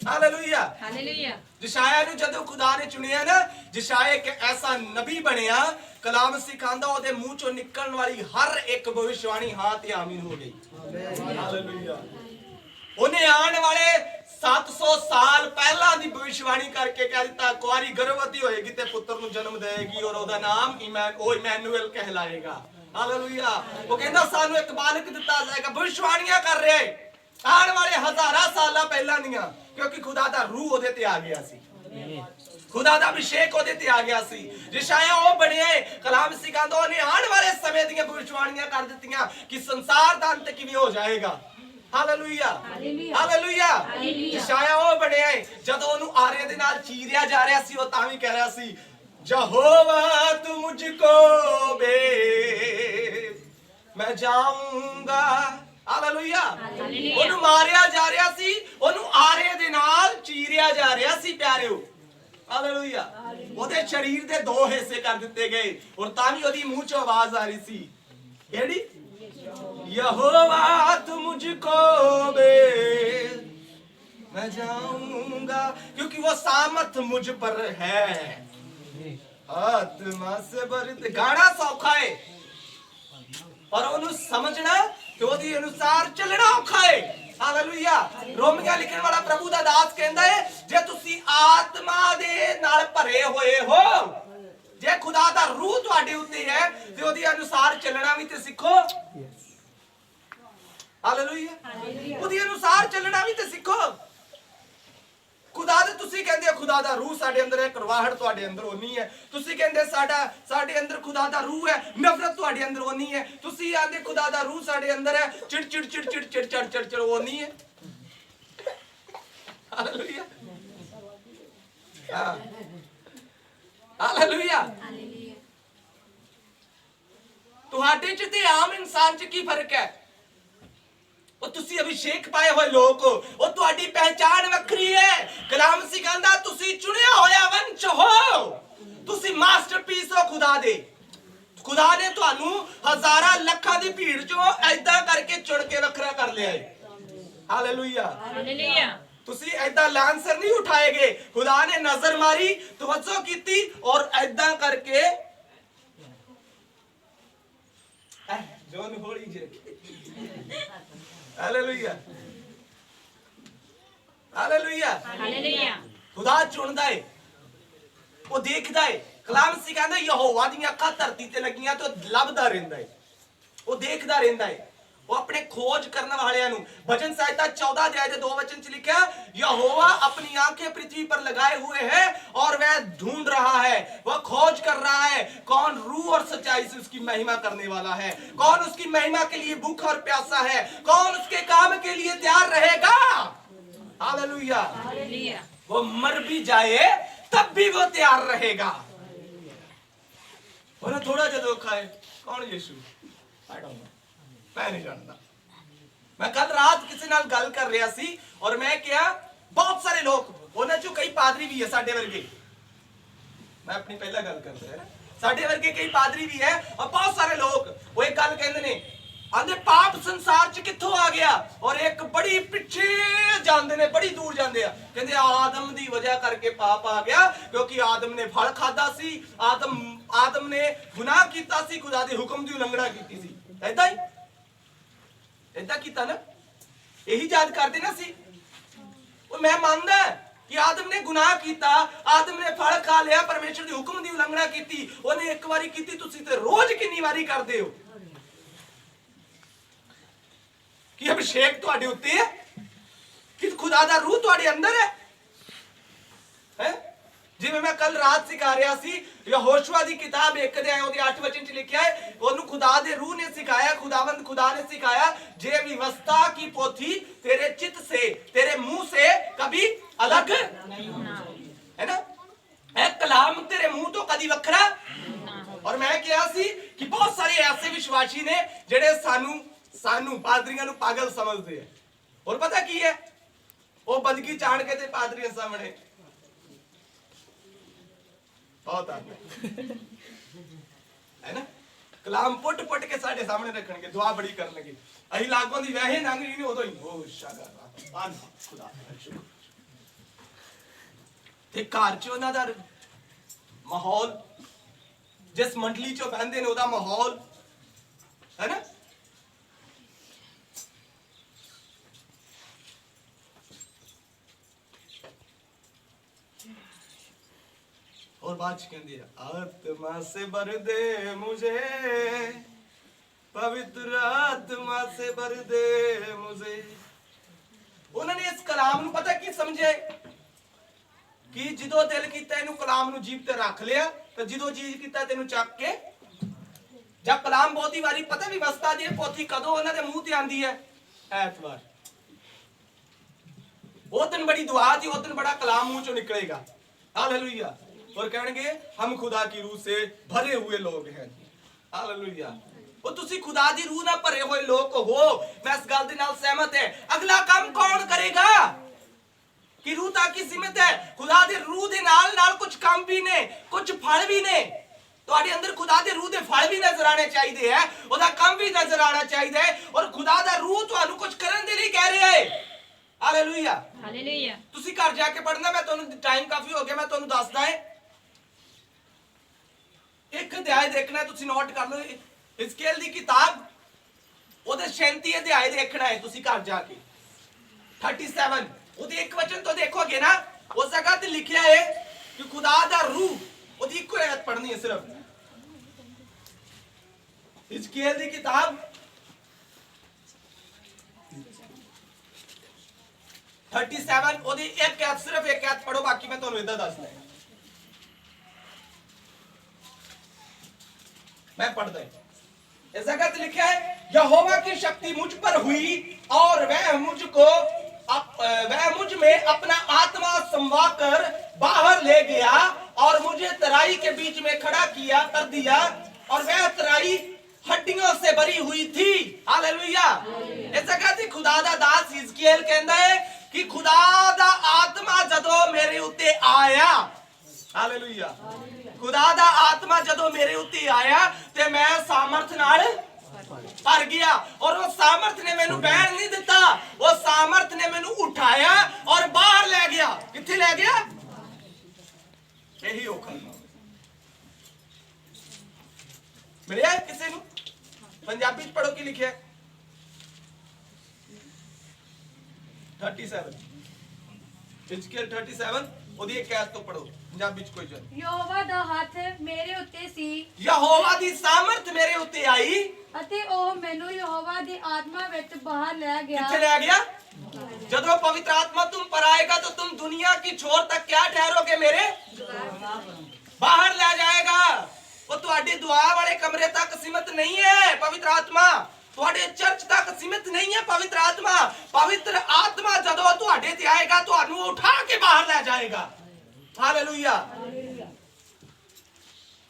Hallelujah hallelujah. जिशाया नू जदों खुदा ने चुनिया ना, जिशाया एक ऐसा नबी बनया, कलाम सिखांदा ओदे मुंह चों निकलण वाली हर एक भविष्यवाणी हां ते आमीन हो गई। हालेलुया। उन्हें आने वाले 700 साल पहला दी भविष्यवाणी करके कह दिता, कुआरी गर्भवती होएगी ते पुत्र नू जन्म देगी और ओदा नाम इमैनुअल कहलाएगा। हालेलुया। वो कहंदा सानू एक बालक दिता जाएगा। भविष्यवाणियां कर रहे आने वाले हजारां साल पहला दियां, क्योंकि खुदा दा रूह ओदे ते आ गया सी, खुदा दा अभिषेक ओदे ते आ गया सी। जिशाया ओ बने कलाम सिखांदा ओने आने वाले समय दी भविष्यवाणियां कर दित्तियां कि संसार दा अंत किवें हो जाएगा। Hallelujah hallelujah. जिशाया ओ बने जदों ओनू आरे दे नाल चीरिया जा रहा सी, ओ तां भी कह रहा सी, यहोवा तू मुझको भेज, मैं जाऊंगा। हालेलुया। ओनू मारिया जा रहा सी, ओनू आरे दे नाल चीरिया जा रहा सी प्यारेओ। हालेलुया। ओदे शरीर दे दो हिस्से कर दिते गए और तां भी ओदी मुंह चों आवाज आ रही सी, केड़ी, यहोवा तू मुझको भेज, मैं जाऊंगा। क्योंकि वो सामर्थ मुझ पर है, आत्मा से भरित। गाना सौखा है और ओनू समझना ते ओदी अनुसार चलना औखा है। हालेलुया। रोमिया लिखने वाला प्रभु दा दास कहंदा है, जे तुसी आत्मा दे नाल भरे होए हो, जे खुदा दा रूह तुहाडे उत्ते है ते ओदी अनुसार चलना भी ते सिखो। हालेलुया। ओदी अनुसार चलना भी ते सिखो। खुदा दे तुसी कहंदे हो खुदा दा रूह साडे अंदर है, करवाहट तुहाडे अंदर होनी है। तुसी कहंदे साडे अंदर खुदा दा रूह है, नफरत तुहाडे अंदर होनी है। तुसी आंदे खुदा दा रूह साडे अंदर है, चिड़ चिड़ चिड़ चिड़ चिड़ चिड़ चिड़ चिड़ होनी है। Hallelujah hallelujah. तुहाडे च ते आम इंसान च की फर्क है? ਉਹ ਤੁਸੀਂ ਅਭਿਸ਼ੇਕ ਪਾਏ ਹੋਏ ਲੋਕ ਹੋ, ਉਹ ਤੁਹਾਡੀ ਪਹਿਚਾਨ ਵੱਖਰੀ ਹੈ। ਕਲਾਮ ਸਿਖਾਉਂਦਾ ਤੁਸੀਂ ਚੁਣਿਆ ਹੋਇਆ ਵੰਸ਼ ਹੋ, ਤੁਸੀਂ ਮਾਸਟਰਪੀਸ ਹੋ ਖੁਦਾ ਦੇ। ਖੁਦਾ ਨੇ ਤੁਹਾਨੂੰ ਹਜ਼ਾਰਾਂ ਲੱਖਾਂ ਦੀ ਭੀੜ ਚੋਂ ਐਦਾਂ ਕਰਕੇ ਚੁਣ ਕੇ ਵੱਖਰਾ ਕਰ ਲਿਆ ਹੈ। Hallelujah hallelujah. ਤੁਸੀਂ ਐਦਾਂ ਲਾਂਸਰ ਨਹੀਂ ਉਠਾਏਗੇ, ਖੁਦਾ ਨੇ ਨਜ਼ਰ ਮਾਰੀ, ਤਵੱਜੋ ਕੀਤੀ ਔਰ ਐਦਾਂ ਕਰਕੇ ਜੋਨ ਹੋਲੀ ਜੀ हालेलुया हालेलुया हालेलुया। खुदा चुनदा है, वो देखदा है। कलाम सिखांदा यहोवा दी अखां धरती ते लगियां तो लभदा रहिंदा है, वो देखदा रहिंदा है। ਉਹ ਆਪਣੇ ਖੋਜ ਕਰਨ ਵਾਲਿਆਂ ਨੂੰ। भजन संहिता 14 अध्याय 2 वचन च लिखा, यहोवा अपनी आंखें पृथ्वी पर लगाए हुए है और वह ढूंढ रहा है, वह खोज कर रहा है कौन रूह और सच्चाई से उसकी महिमा करने वाला है, कौन उसकी महिमा के लिए भूखा और प्यासा है, कौन उसके काम के लिए तैयार रहेगा। हालेलुया। वो मर भी जाए तब भी वो तैयार रहेगा। और थोड़ा जो धोखा है, कौन यीशु? आई डोंट नो, मैं नहीं जानता। मैं कल रात किसी नाल गल कर रहा सी और मैं क्या, बहुत सारे लोग उन्हें जो कई पादरी भी है साडे वर्गे, मैं अपनी पहला गल कर रहा है, साडे वर्गे कई पादरी भी है और बहुत सारे लोग वो एक गल कहते ने, आंदे पाप संसार च कित्थों आ गया, और एक बड़ी पिछे जांदे ने, बड़ी दूर जांदे आ, कहंदे आदम दी वजह करके पाप आ गया, क्योंकि आदम ने फल खादा सी, आदम ने गुनाह कीता सी, खुदा दे हुक्म दी उल्लंघना कीती सी। ऐदा ही ऐदा कीता ना, यही याद करदे ना सी। और मैं मानदा कि आदम ने गुनाह कीता, आदम ने फल खा लिया, परमेश्वर दे हुक्म दी उल्लंघना कीती, ओने एक बारी कीती, तुसी ते रोज कितनी बारी करदे हो? कि अभिषेक तुहाडे उत्ते है, कि खुदा दा रूह तुहाडे अंदर है, हैं? जिवें मैं कल रात सिखा रहा सी, यहोशुआ दी किताब 1 अध्याय 8 वचन च लिखा है, ओनू खुदा दे रूह ने सिखाया, खुदावंद खुदा ने सिखाया, जे व्यवस्था की पोथी तेरे चित्त से, तेरे मुंह से कभी अलग है ना, ए कलाम तेरे मुंह तो कदी वखरा। और मैं कहा सी कि बहुत सारे ऐसे विश्वासी ने जेड़े सानू पादरियां नू पागल समझते हैं, और पता की है, वो बदगी चाण के ते पादरियां सामने बहुत आते है ना, कलाम पुट पुट के साडे सामने रखणगे, दुआ बड़ी करनगे, अही लागों दी वैसे लंघ गई नहीं, उदों ही ओ शागा आन खुदा दा शुक्र। ते घर च उन्हां दा माहौल, जिस मंडली चो बहंदे ने ओदा माहौल है ना, और बात कहती है, आत्मा से भर दे मुझे, पवित्र आत्मा से भर दे मुझे। उन्होंने इस कलाम नू पता की समझे कि जिदों दिल कीता इनू कलाम नू जीव ते रख लिया, तो जिदों जी कीता तेनू चक के, जब कलाम बहुती वारी पता व्यवस्था दी पोथी कदों उन्हां दे मुंह ते आंदी है, ऐतवार। वो दिन बड़ी दुआ थी, वो दिन बड़ा कलाम मुंह चों निकलेगा। हालेलुया। और कहेंगे हम खुदा की रूह से भरे हुए लोग हैं। हालेलुया। वो तुसी खुदा दी रूह ना भरे हुए लोग हो, मैं इस गल दे नाल सहमत है। अगला काम कौन करेगा? कि रूह ताकि सीमित है, खुदा दे रूह दे नाल नाल कुछ काम भी ने, कुछ फल भी ने। तुहाडे अंदर खुदा दे रूह दे फल भी नजर आने चाहिए है, ओदा काम भी नजर आना चाहिए है, और खुदा दा रूह तुहानू कुछ करन दे लिए कह रहा है। हालेलुया। हालेलुया। तुसी घर जाके पढ़ना, मैं तुहानू टाइम काफी हो गया, मैं तुहानू दसदा है, एक अध्याय देखना, तुसी नोट कर लो, हिजकिय्याह दी किताब ओदे 37 अध्याय देखना है तुसी घर जाके, 37 ओदे एक वचन तो देखोगे ना, उस जगह ते लिखा है कि खुदा दा रूह, ओदी एक आयत पढ़नी है सिर्फ, हिजकिय्याह दी किताब 37 ओदी एक आयत, सिर्फ एक आयत पढ़ो, बाकी मैं तुहानू इदां दसदा है। मैं पढ़ता है, इस जगह लिखा है, यहोवा की शक्ति मुझ पर हुई और वह मुझ में अपना आत्मा समवा कर बाहर ले गया और मुझे तराई के बीच में खड़ा कर दिया, और वह तराई हड्डियों से भरी हुई थी। हालेलुया। इस जगह दी खुदा दा दास हिजकिय्याह कहंदा है कि खुदा दा आत्मा जदों मेरे उत्ते आया, हालेलुया, खुदा दा आत्मा जदों मेरे उत्ते आया ते मैं सामर्थ नाल भर गया, और वो सामर्थ ने मैनू बहन नहीं दिता, वो सामर्थ ने मैनू उठाया और बाहर ले गया। कित्थे ले गया? यही औखा मिलिया किसी नू? पंजाबी च पढ़ो की लिखिया 37 हिजकिय्याह 37 ओदी एक आयत तो पढ़ो, पंजाबी च कोई जन। यहोवा दा हथ मेरे उत्ते सी, यहोवा दी सामर्थ मेरे उत्ते आई ਅਤੇ ਉਹ ਮੈਨੂੰ ਯਹੋਵਾ ਦੀ ਆਤਮਾ ਵਿੱਚ ਬਾਹਰ ਲੈ ਗਿਆ। किथे ले गया? जब पवित्र आत्मा तुम पर आएगा तो तुम दुनिया की छोर तक क्या ठहरोगे मेरे? बाहर ले जाएगा। वो तुम्हारी दुआ वाले कमरे तक सीमित नहीं है पवित्र आत्मा, तुम्हारे चर्च तक सीमित नहीं है पवित्र आत्मा। पवित्र आत्मा जब तुम्हारे ते आएगा तो उठा के बाहर ले जाएगा। हालेलुया।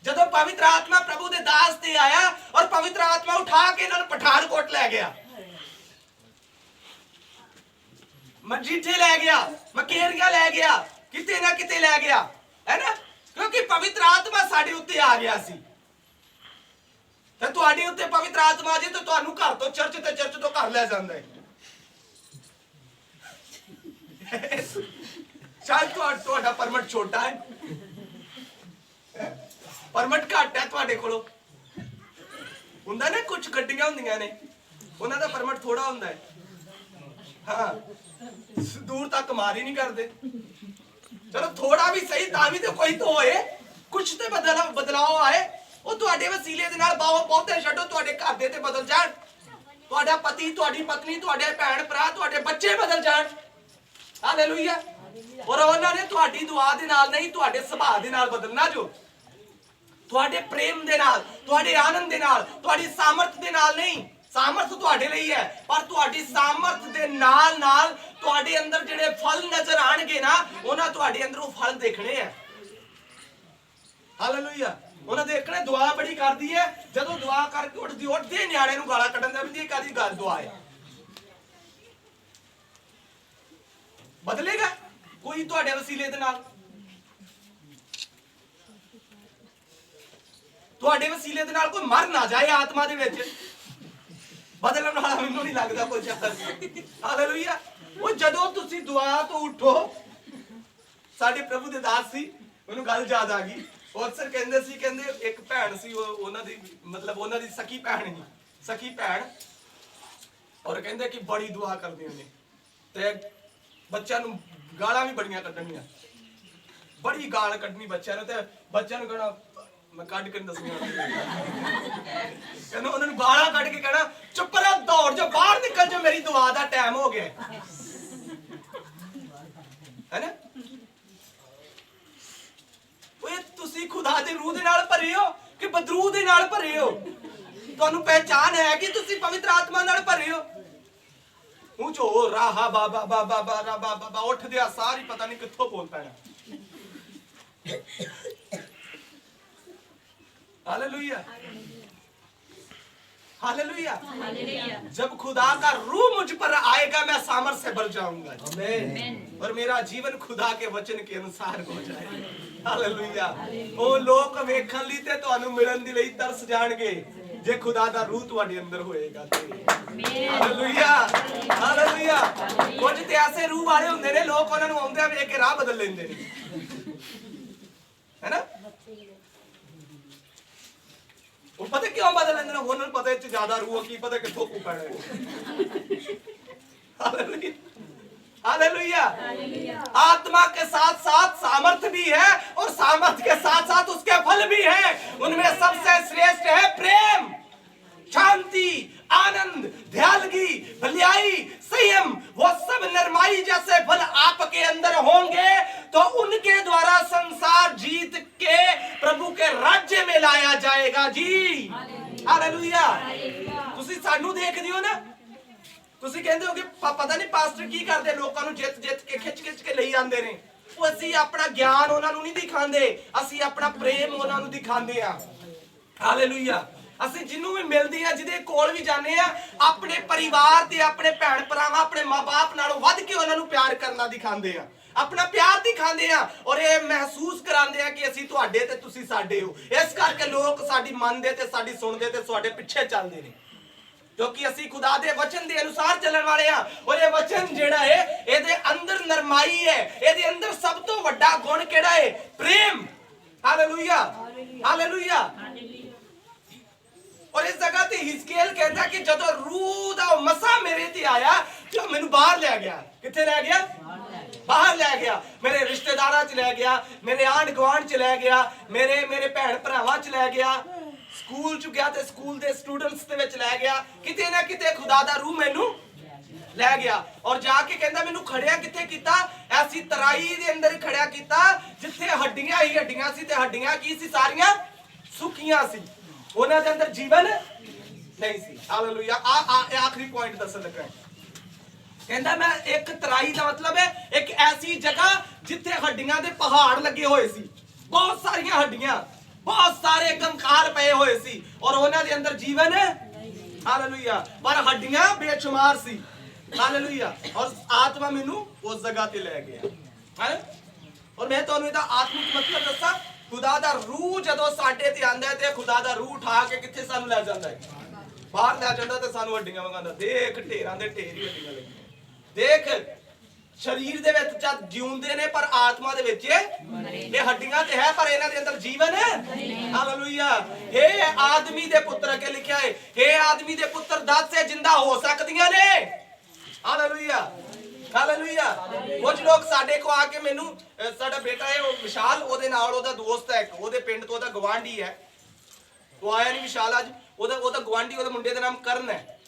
जब पवित्र आत्मा प्रभु दे दास ते आया और पवित्र आत्मा उठा के इन्होंने पठानकोट ले गया, मजीठे ले गया, मकेरिया ले गया, किते ना किते ले गया, है ना? क्योंकि पवित्र आत्मा साडे उत्ते आ गया सी। ते तुहाडे उत्ते पवित्र आत्मा जे तो तुहानू घर तो चर्च ते चर्च तो घर ले जांदा है। शायद तुहाडा परमट छोटा है, परमट घट है तुहाडे कोलों। हुंदा ना कुछ गड्डियां हुंदियां ने उन्हां दा परमट थोड़ा हुंदा है। हाँ, दूर तक मार ही नहीं करते। चलो थोड़ा भी सही, तां भी तो कोई तो होए, कुछ तो बदलाव आए। वो तुहाडे वसीले दे नाल बहुते छड्डो, तुहाडे घर दे ते बदल जाण, तुहाडा पति, तुहाडी पत्नी, तुहाडे भैण भरा, तुहाडे बच्चे बदल जाण। हालेलुया। और उन्हां ने तुहाडी दुआ दे नाल नहीं, तुहाडे सुभाਅ दे नाल बदलना, जो तुहाडे प्रेम दे नाल, तुहाडे आनंद दे नाल, तुहाडी सामर्थ दे नाल नहीं। सामर्थ तुहाडे ਲਈ है, पर तुहाडी सामर्थ दे नाल नाल तुहाडे अंदर ਜਿਹੜੇ फल नजर ਆਣਗੇ ਨਾ, ਉਹਨਾਂ ਤੁਹਾਡੇ ਅੰਦਰੋਂ फल ਦੇਖਣੇ ਆ। ਹਾਲੇਲੂਇਆ। ਉਹਨਾਂ ਦੇਖਣੇ। ਦੁਆ ਬੜੀ ਕਰਦੀ ਹੈ, ਜਦੋਂ ਦੁਆ ਕਰਕੇ ਉੱਠਦੇ ਨਿਆਣੇ ਨੂੰ ਗਾਲਾਂ ਕੱਢਣ ਦਾ ਵੀ ਇਹ ਕਾਦੀ ਗੱਲ ਦੁਆ ਹੈ। ਬਦਲੇਗਾ ਕੋਈ ਤੁਹਾਡੇ ਵਸੀਲੇ ਦੇ ਨਾਲ? ਤੁਹਾਡੇ ਵਸੀਲੇ ਦੇ ਨਾਲ ਕੋਈ ਮਰ ਨਾ ਜਾਏ ਆਤਮਾ ਦੇ ਵਿੱਚ, ਬਦਲਣ ਵਾਲਾ ਮੈਨੂੰ ਨਹੀਂ ਲੱਗਦਾ ਕੋਈ ਚੱਕਰ। ਹਾਲੇਲੂਇਆ। ਉਹ ਜਦੋਂ ਤੁਸੀਂ ਦੁਆ ਤੋਂ ਉੱਠੋ, ਸਾਡੇ ਪ੍ਰਭੂ ਦੇ ਦਾਸ ਸੀ, ਉਹਨੂੰ ਗੱਲ ਯਾਦ ਆ ਗਈ। ਉਹ ਅਕਸਰ ਕਹਿੰਦੇ ਸੀ, ਕਹਿੰਦੇ ਇੱਕ ਭੈਣ ਸੀ, ਉਹਨਾਂ ਦੀ ਮਤਲਬ ਉਹਨਾਂ ਦੀ ਸਕੀ ਭੈਣ ਹੀ, ਸਕੀ ਭੈਣ, ਔਰ ਕਹਿੰਦੇ ਕਿ ਬੜੀ ਦੁਆ ਕਰਦੇ ਉਹਨੇ ਤੇ ਬੱਚਿਆਂ ਨੂੰ ਗਾਲਾਂ ਵੀ ਬੜੀਆਂ ਕੱਢਣੀਆਂ, ਬੜੀ ਗਾਲ ਕੱਢਣੀ ਬੱਚਿਆਂ ਨੂੰ, ਤੇ ਬੱਚਿਆਂ ਨੂੰ ਕਹਿਣਾ, मैं कट के दसनी, कहना उन्होंने गाला कट के कहना, चुप रह, दौड़ जा, बाहर निकल जा, मेरी दुआ दा टाइम हो गया, है ना? ओए तुसी खुदा दे रूह दे नाल भरे हो कि बदरूह दे नाल भरे हो? तुहानू पहचान है कि तुसी पवित्र आत्मा नाल भरे हो? मुंह चो राहा बाबा बाबा बाबा बाबा उठ दिया, सारी पता नहीं कित्थों बोल पैना। हालेलुया। हालेलुया। जब खुदा का रूह मुझ पर आएगा, मैं सामर्थ से भर जाऊंगा, और मेरा जीवन खुदा के वचन के अनुसार हो जाएगा। हालेलुया। ओ लोक वेखण लई ते तुहानू मिलन दी लई तरस जाणगे, जे खुदा दा रूह तुहाडे अंदर होएगा ते। हालेलुया। हालेलुया। कुछ ते ऐसे रूह वाले हुंदे ने, लोक उन्हां नू आउंदे वेख के राह बदल लैंदे ने, है ना? वो पता क्यों बदल लेंगे ना, उन्होंने पता है ज्यादा रूह की पता किथों को पैना। हालेलुया। हालेलुया। आत्मा के साथ साथ सामर्थ भी है, और सामर्थ के साथ साथ उसके फल भी है। उनमें सबसे श्रेष्ठ है प्रेम, शांति, आनंद, दयालुगी, भलाई, संयम। वो सब नरमाई जैसे फल आपके अंदर होंगे तो उनके द्वारा संसार जीत के प्रभु के राज्य में लाया जाएगा जी। हालेलुया। तुसी सानू देखदे हो ना, तुसी कहंदे हो कि पता नहीं पास्टर की करदे, लोकां नू जित जित के खिच खिच के लई आंदे ने। ਉਹ ਅਸੀਂ ਆਪਣਾ ਗਿਆਨ ਉਹਨਾਂ ਨੂੰ ਨਹੀਂ ਦਿਖਾਉਂਦੇ, ਅਸੀਂ ਆਪਣਾ ਪ੍ਰੇਮ ਉਹਨਾਂ ਨੂੰ ਦਿਖਾਉਂਦੇ ਆ। ਹਾਲੇਲੂਇਆ। ਅਸੀਂ ਜਿੰਨੂੰ ਵੀ ਮਿਲਦੇ ਆ, ਜਿਹਦੇ ਕੋਲ ਵੀ ਜਾਂਦੇ ਆ, ਆਪਣੇ ਪਰਿਵਾਰ ਤੇ ਆਪਣੇ ਭੈਣ ਭਰਾਵਾਂ, ਆਪਣੇ ਮਾਂ-ਬਾਪ ਨਾਲੋਂ ਵੱਧ ਕੇ ਉਹਨਾਂ ਨੂੰ ਪਿਆਰ ਕਰਨਾ ਦਿਖਾਉਂਦੇ ਆ, ਆਪਣਾ ਪਿਆਰ ਦਿਖਾਉਂਦੇ ਆ, ਔਰ ਇਹ ਮਹਿਸੂਸ ਕਰਾਉਂਦੇ ਆ ਕਿ ਅਸੀਂ ਤੁਹਾਡੇ ਤੇ ਤੁਸੀਂ ਸਾਡੇ ਹੋ। ਇਸ ਕਰਕੇ ਲੋਕ ਸਾਡੀ ਮੰਨਦੇ ਤੇ ਸਾਡੀ ਸੁਣਦੇ ਤੇ ਤੁਹਾਡੇ ਪਿੱਛੇ ਚੱਲਦੇ ਨੇ, क्योंकि ਅਸੀਂ खुदा दे वचन दे अनुसार चलने वाले हां। और ये वचन जेड़ा है, ਇਹਦੇ अंदर नरमाई है, ਇਹਦੇ अंदर सब तो ਵੱਡਾ गुण ਕਿਹੜਾ है? प्रेम। हालेलुया। हालेलुया। और इस जगह ते हिजकियल कहता कि ਜਦੋਂ रूह ਦਾ ਮਸਾ ਮੇਰੇ ਤੇ ਆਇਆ ਤੇ ਉਹ ਮੈਨੂੰ ਬਾਹਰ ਲੈ ਗਿਆ। ਕਿੱਥੇ ਲੈ ਗਿਆ? ਬਾਹਰ ਲੈ ਗਿਆ। ਮੇਰੇ ਰਿਸ਼ਤੇਦਾਰਾਂ 'ਚ ਲੈ ਗਿਆ, ਮੇਰੇ ਆਂਢ ਗੁਆਂਢ 'ਚ ਲੈ ਗਿਆ, ਮੇਰੇ ਭੈਣ ਭਰਾਵਾਂ 'ਚ ਲੈ ਗਿਆ, ਸਕੂਲ ਚ ਗਿਆ ਤੇ ਸਕੂਲ ਦੇ ਸਟੂਡੈਂਟਸ ਦੇ ਵਿੱਚ ਲੈ ਗਿਆ, ਕਿਤੇ ਨਾ ਕਿਤੇ ਖੁਦਾ ਦਾ ਰੂਹ ਮੈਨੂੰ ਲੈ ਗਿਆ ਔਰ ਜਾ ਕੇ ਕਹਿੰਦਾ ਮੈਨੂੰ ਖੜਿਆ ਕਿੱਥੇ ਕੀਤਾ, ਐਸੀ ਤਰਾਈ ਦੇ ਅੰਦਰ ਖੜਿਆ ਕੀਤਾ ਜਿੱਥੇ ਹੱਡੀਆਂ ਹੀ ਹੱਡੀਆਂ ਸੀ, ਤੇ ਹੱਡੀਆਂ ਕੀ ਸੀ, ਸਾਰੀਆਂ ਸੁੱਕੀਆਂ ਸੀ, ਉਹਨਾਂ ਦੇ ਅੰਦਰ ਜੀਵਨ ਨਹੀਂ ਸੀ। ਹਾਲੇਲੂਇਆ। ਆਖਰੀ ਪੁਆਇੰਟ ਦੱਸਣ ਲੱਗਾ, ਕਹਿੰਦਾ ਮੈਂ ਇੱਕ ਤਰਾਈ ਦਾ ਮਤਲਬ ਹੈ ਇੱਕ ਐਸੀ ਜਗ੍ਹਾ ਜਿੱਥੇ ਹੱਡੀਆਂ ਦੇ ਪਹਾੜ ਲੱਗੇ ਹੋਏ ਸੀ, ਬਹੁਤ ਸਾਰੀਆਂ ਹੱਡੀਆਂ, ਬਹੁਤ ਸਾਰੇ ਕੰਕਾਲ ਪਏ ਹੋਏ ਸੀ ਔਰ ਉਹਨਾਂ ਦੇ ਅੰਦਰ ਜੀਵਨ, ਹਾਲੇਲੂਇਆ, ਪਰ ਹੱਡੀਆਂ ਬੇਸ਼ੁਮਾਰ ਸੀ। ਹਾਲੇਲੂਇਆ। ਔਰ ਆਤਮਾ ਮੈਨੂੰ ਉਸ ਜਗ੍ਹਾ ਤੇ ਲੈ ਗਿਆ ਹੈ। ਔਰ ਮੈਂ ਤੁਹਾਨੂੰ ਇਹਦਾ ਆਤਮਿਕ ਮਤਲਬ ਦੱਸਾਂ, ਖੁਦਾ ਦਾ ਰੂਹ ਜਦੋਂ ਸਾਡੇ ਤੇ ਆਂਦਾ ਹੈ ਤੇ ਖੁਦਾ ਦਾ ਰੂਹ ਉਠਾ ਕੇ ਕਿੱਥੇ ਸਾਨੂੰ ਲੈ ਜਾਂਦਾ ਹੈ, ਬਾਹਰ ਲੈ ਜਾਂਦਾ ਤੇ ਸਾਨੂੰ ਹੱਡੀਆਂ ਵਗਾਉਂਦਾ, ਦੇਖ ਢੇਰਾਂ ਦੇ ਢੇਰ ਹੀ ਹੱਡੀਆਂ ਲੱਗੀਆਂ, ਦੇਖ ਸਰੀਰ ਦੇ ਵਿੱਚ ਜਦ ਜਿਉਂਦੇ ਨੇ ਪਰ ਆਤਮਾ ਦੇ ਵਿੱਚ ਇਹ ਹੱਡੀਆਂ ਤੇ ਹੈ ਪਰ ਇਹਨਾਂ ਦੇ ਅੰਦਰ ਜੀਵਨ ਹੈ। ਹਾਲੇਲੂਇਆ। हे ਆਦਮੀ ਦੇ ਪੁੱਤਰ, ਕੇ ਲਿਖਿਆ ਹੈ हे ਆਦਮੀ ਦੇ ਪੁੱਤਰ, ਦੱਸ ਇਹ ਜਿੰਦਾ ਹੋ ਸਕਦੀਆਂ ਨੇ। ਹਾਲੇਲੂਇਆ। ਹਾਲੇਲੂਇਆ। ਕੁਝ ਲੋਕ ਸਾਡੇ ਕੋ ਆ ਕੇ ਮੈਨੂੰ, ਸਾਡਾ ਬੇਟਾ ਹੈ ਉਹ ਵਿਸ਼ਾਲ, ਉਹਦੇ ਨਾਲ ਉਹਦਾ ਦੋਸਤ ਹੈ, ਉਹਦੇ ਪਿੰਡ ਤੋਂ ਉਹਦਾ ਗਵਾਂਢੀ ਹੈ, ਉਹ ਆਇਆ ਨਹੀਂ ਵਿਸ਼ਾਲ ਅੱਜ, ਉਹਦਾ ਗਵਾਂਢੀ, ਉਹਦੇ ਮੁੰਡੇ ਦਾ ਨਾਮ ਕਰਨ ਹੈ,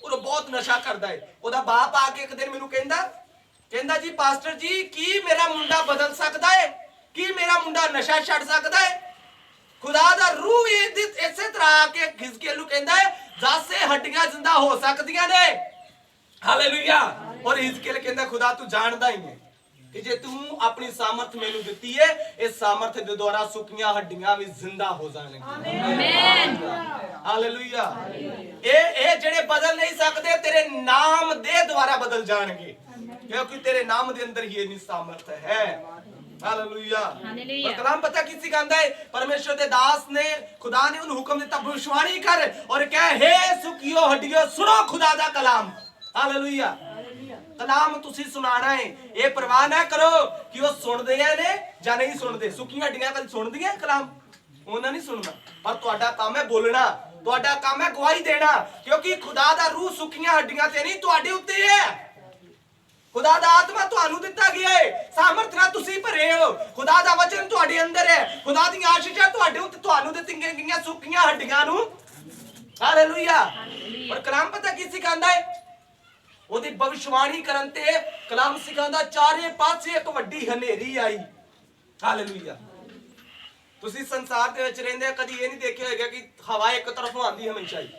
ਉਹ ਬਹੁਤ ਨਸ਼ਾ ਕਰਦਾ ਹੈ। ਉਹਦਾ ਬਾਪ ਆ ਕੇ ਇੱਕ ਦਿਨ ਮੈਨੂੰ ਕਹਿੰਦਾ ਜੀ ਪਾਸਟਰ ਜੀ ਕੀ ਮੇਰਾ ਮੁੰਡਾ ਬਦਲ ਸਕਦਾ ਹੈ, ਕੀ ਮੇਰਾ ਮੁੰਡਾ ਨਸ਼ਾ ਛੱਡ ਸਕਦਾ ਹੈ? ਖੁਦਾ ਦਾ ਰੂਹ ਇਸੇ ਤਰ੍ਹਾਂ ਆ ਕੇ ਹਿਜ਼ਕੀਏਲ ਨੂੰ ਕਹਿੰਦਾ ਹੈ ਦੱਸ ਇਹ ਹੱਡੀਆਂ ਜ਼ਿੰਦਾ ਹੋ ਸਕਦੀਆਂ ਨੇ। ਹਾਲੇਲੂਇਆ। ਔਰ ਹਿਜ਼ਕੀਏਲ ਕਹਿੰਦਾ ਖੁਦਾ ਤੂੰ ਜਾਣਦਾ ਹੀ ਹੈ ਕਿ ਜੇ ਤੂੰ ਆਪਣੀ ਸਾਮਰਥ ਮੈਨੂੰ ਦਿੱਤੀ ਹੈ, ਇਸ ਸਾਮਰਥ ਦੇ ਦੁਆਰਾ ਸੁੱਕੀਆਂ ਹੱਡੀਆਂ ਵੀ ਜ਼ਿੰਦਾ ਹੋ ਜਾਣਗੀਆਂ। ਆਮੀਨ। ਹਾਲੇਲੂਇਆ। ਇਹ ਜਿਹੜੇ ਬਦਲ ਨਹੀਂ ਸਕਦੇ ਤੇਰੇ ਨਾਮ ਦੇ ਦੁਆਰਾ ਬਦਲ ਜਾਣਗੇ, क्योंकि तेरे नाम के अंदर ही ये सामर्थ है। हालेलुया। और कलाम पता किसी का है, परमेश्वर के दास ने, खुदा ने उन्हें हुक्म दिता भविष्यवाणी कर और क्या, हे सुकियो हड्डियों सुनो खुदा दा कलाम। हालेलुया। कलाम तुसी सुनाना है, ये परवाह ना करो कि वो सुनदे ने या नहीं सुनदे। सुकियां हड्डियां कल सुनदियां कलाम, उन्हें नहीं सुनना, पर तुहाडा काम है बोलना, तुहाडा काम है गवाही देना, क्योंकि खुदा दा रूह सुकियां हड्डियां ते नहीं तुहाडे उत्ते है। खुदा दा आत्मा ਤੁਹਾਨੂੰ ਦਿੱਤਾ ਗਿਆ ਹੈ, ਸਾਮਰਥ ਨਾਲ ਤੁਸੀਂ ਭਰੇ ਹੋ, ਖੁਦਾ ਦਾ ਵਚਨ ਤੁਹਾਡੇ ਅੰਦਰ ਹੈ, ਖੁਦਾ ਦੀਆਂ ਆਸ਼ੀਸ਼ਾਂ ਤੁਹਾਡੇ ਉੱਤੇ ਤੁਹਾਨੂੰ ਦਿੱਤੀਆਂ ਗਈਆਂ ਸੁੱਕੀਆਂ ਹੱਡੀਆਂ ਨੂੰ। ਹਾਲੇਲੂਇਆ। ਔਰ ਕਲਾਮ ਪਤਾ ਕੀ ਸਿਖਾਉਂਦਾ ਹੈ, ਉਹਦੀ ਭਵਿਸ਼ਵਾਣੀ ਕਰਨ ਤੇ ਕਲਾਮ ਸਿਖਾਉਂਦਾ ਚਾਰੇ ਪਾਸੇ ਇੱਕ ਵੱਡੀ ਹਨੇਰੀ ਆਈ। ਹਾਲੇਲੂਇਆ। ਤੁਸੀਂ ਸੰਸਾਰ ਦੇ ਵਿੱਚ ਰਹਿੰਦੇ ਕਦੀ ਇਹ ਨਹੀਂ ਦੇਖਿਆ ਹੋਵੇਗਾ ਕਿ ਹਵਾ ਇੱਕ ਤਰਫੋਂ ਆਉਂਦੀ ਹਮੇਸ਼ਾ ਹੀ,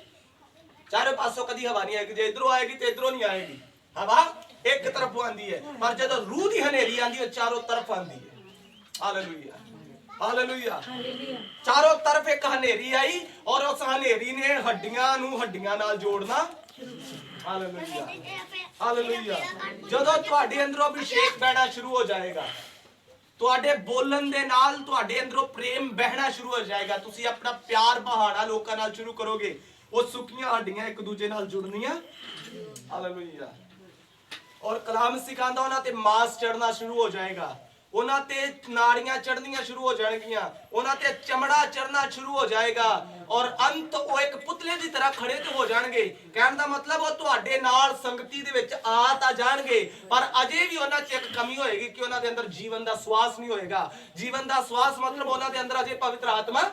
ਚਾਰੇ ਪਾਸੋਂ ਕਦੀ ਹਵਾ ਨਹੀਂ ਆਏਗੀ, ਜੇ ਇਧਰੋਂ ਆਏਗੀ ਤੇ ਇਧਰੋਂ ਨਹੀਂ ਆਏਗੀ, ਹਵਾ एक तरफ आंदी है, पर जब रूह दी हनेरी आंदी है चारों तरफ आंदी है। हालेलुया। हालेलुया। चारों तरफ एक हनेरी आई और उस हनेरी ने हड्डियां नू हड्डियां नाल जोड़ना। हालेलुया। हालेलुया। जदों तुहाडे अंदरों अभिषेक बहना शुरू हो जाएगा, तुहाडे बोलन दे नाल तुहाडे अंदरों प्रेम बहना शुरू हो जाएगा, तुसी अपना प्यार बहाना लोकां नाल शुरू करोगे, वो सुक्कियां हड्डियां एक दूजे नाल जुड़नियां। हालेलुया। और कलाम सिखांदा उन्हां ते मांस चढ़ना शुरू हो जाएगा, उन्हां ते नाड़ियां चढ़नियां शुरू हो जाएगियां, उन्हां ते चमड़ा चढ़ना शुरू हो जाएगा और अंत वो एक पुतले की तरह खड़े तो हो जाएंगे। कहने का मतलब वो तुहाडे नाल संगति दे विच आ ता जाणगे, पर अजे भी उन्हां च एक कमी होएगी कि उन्हां दे अंदर जीवन दा श्वास नहीं होएगा। जीवन दा श्वास मतलब उन्हां दे अंदर अजे पवित्र आत्मा,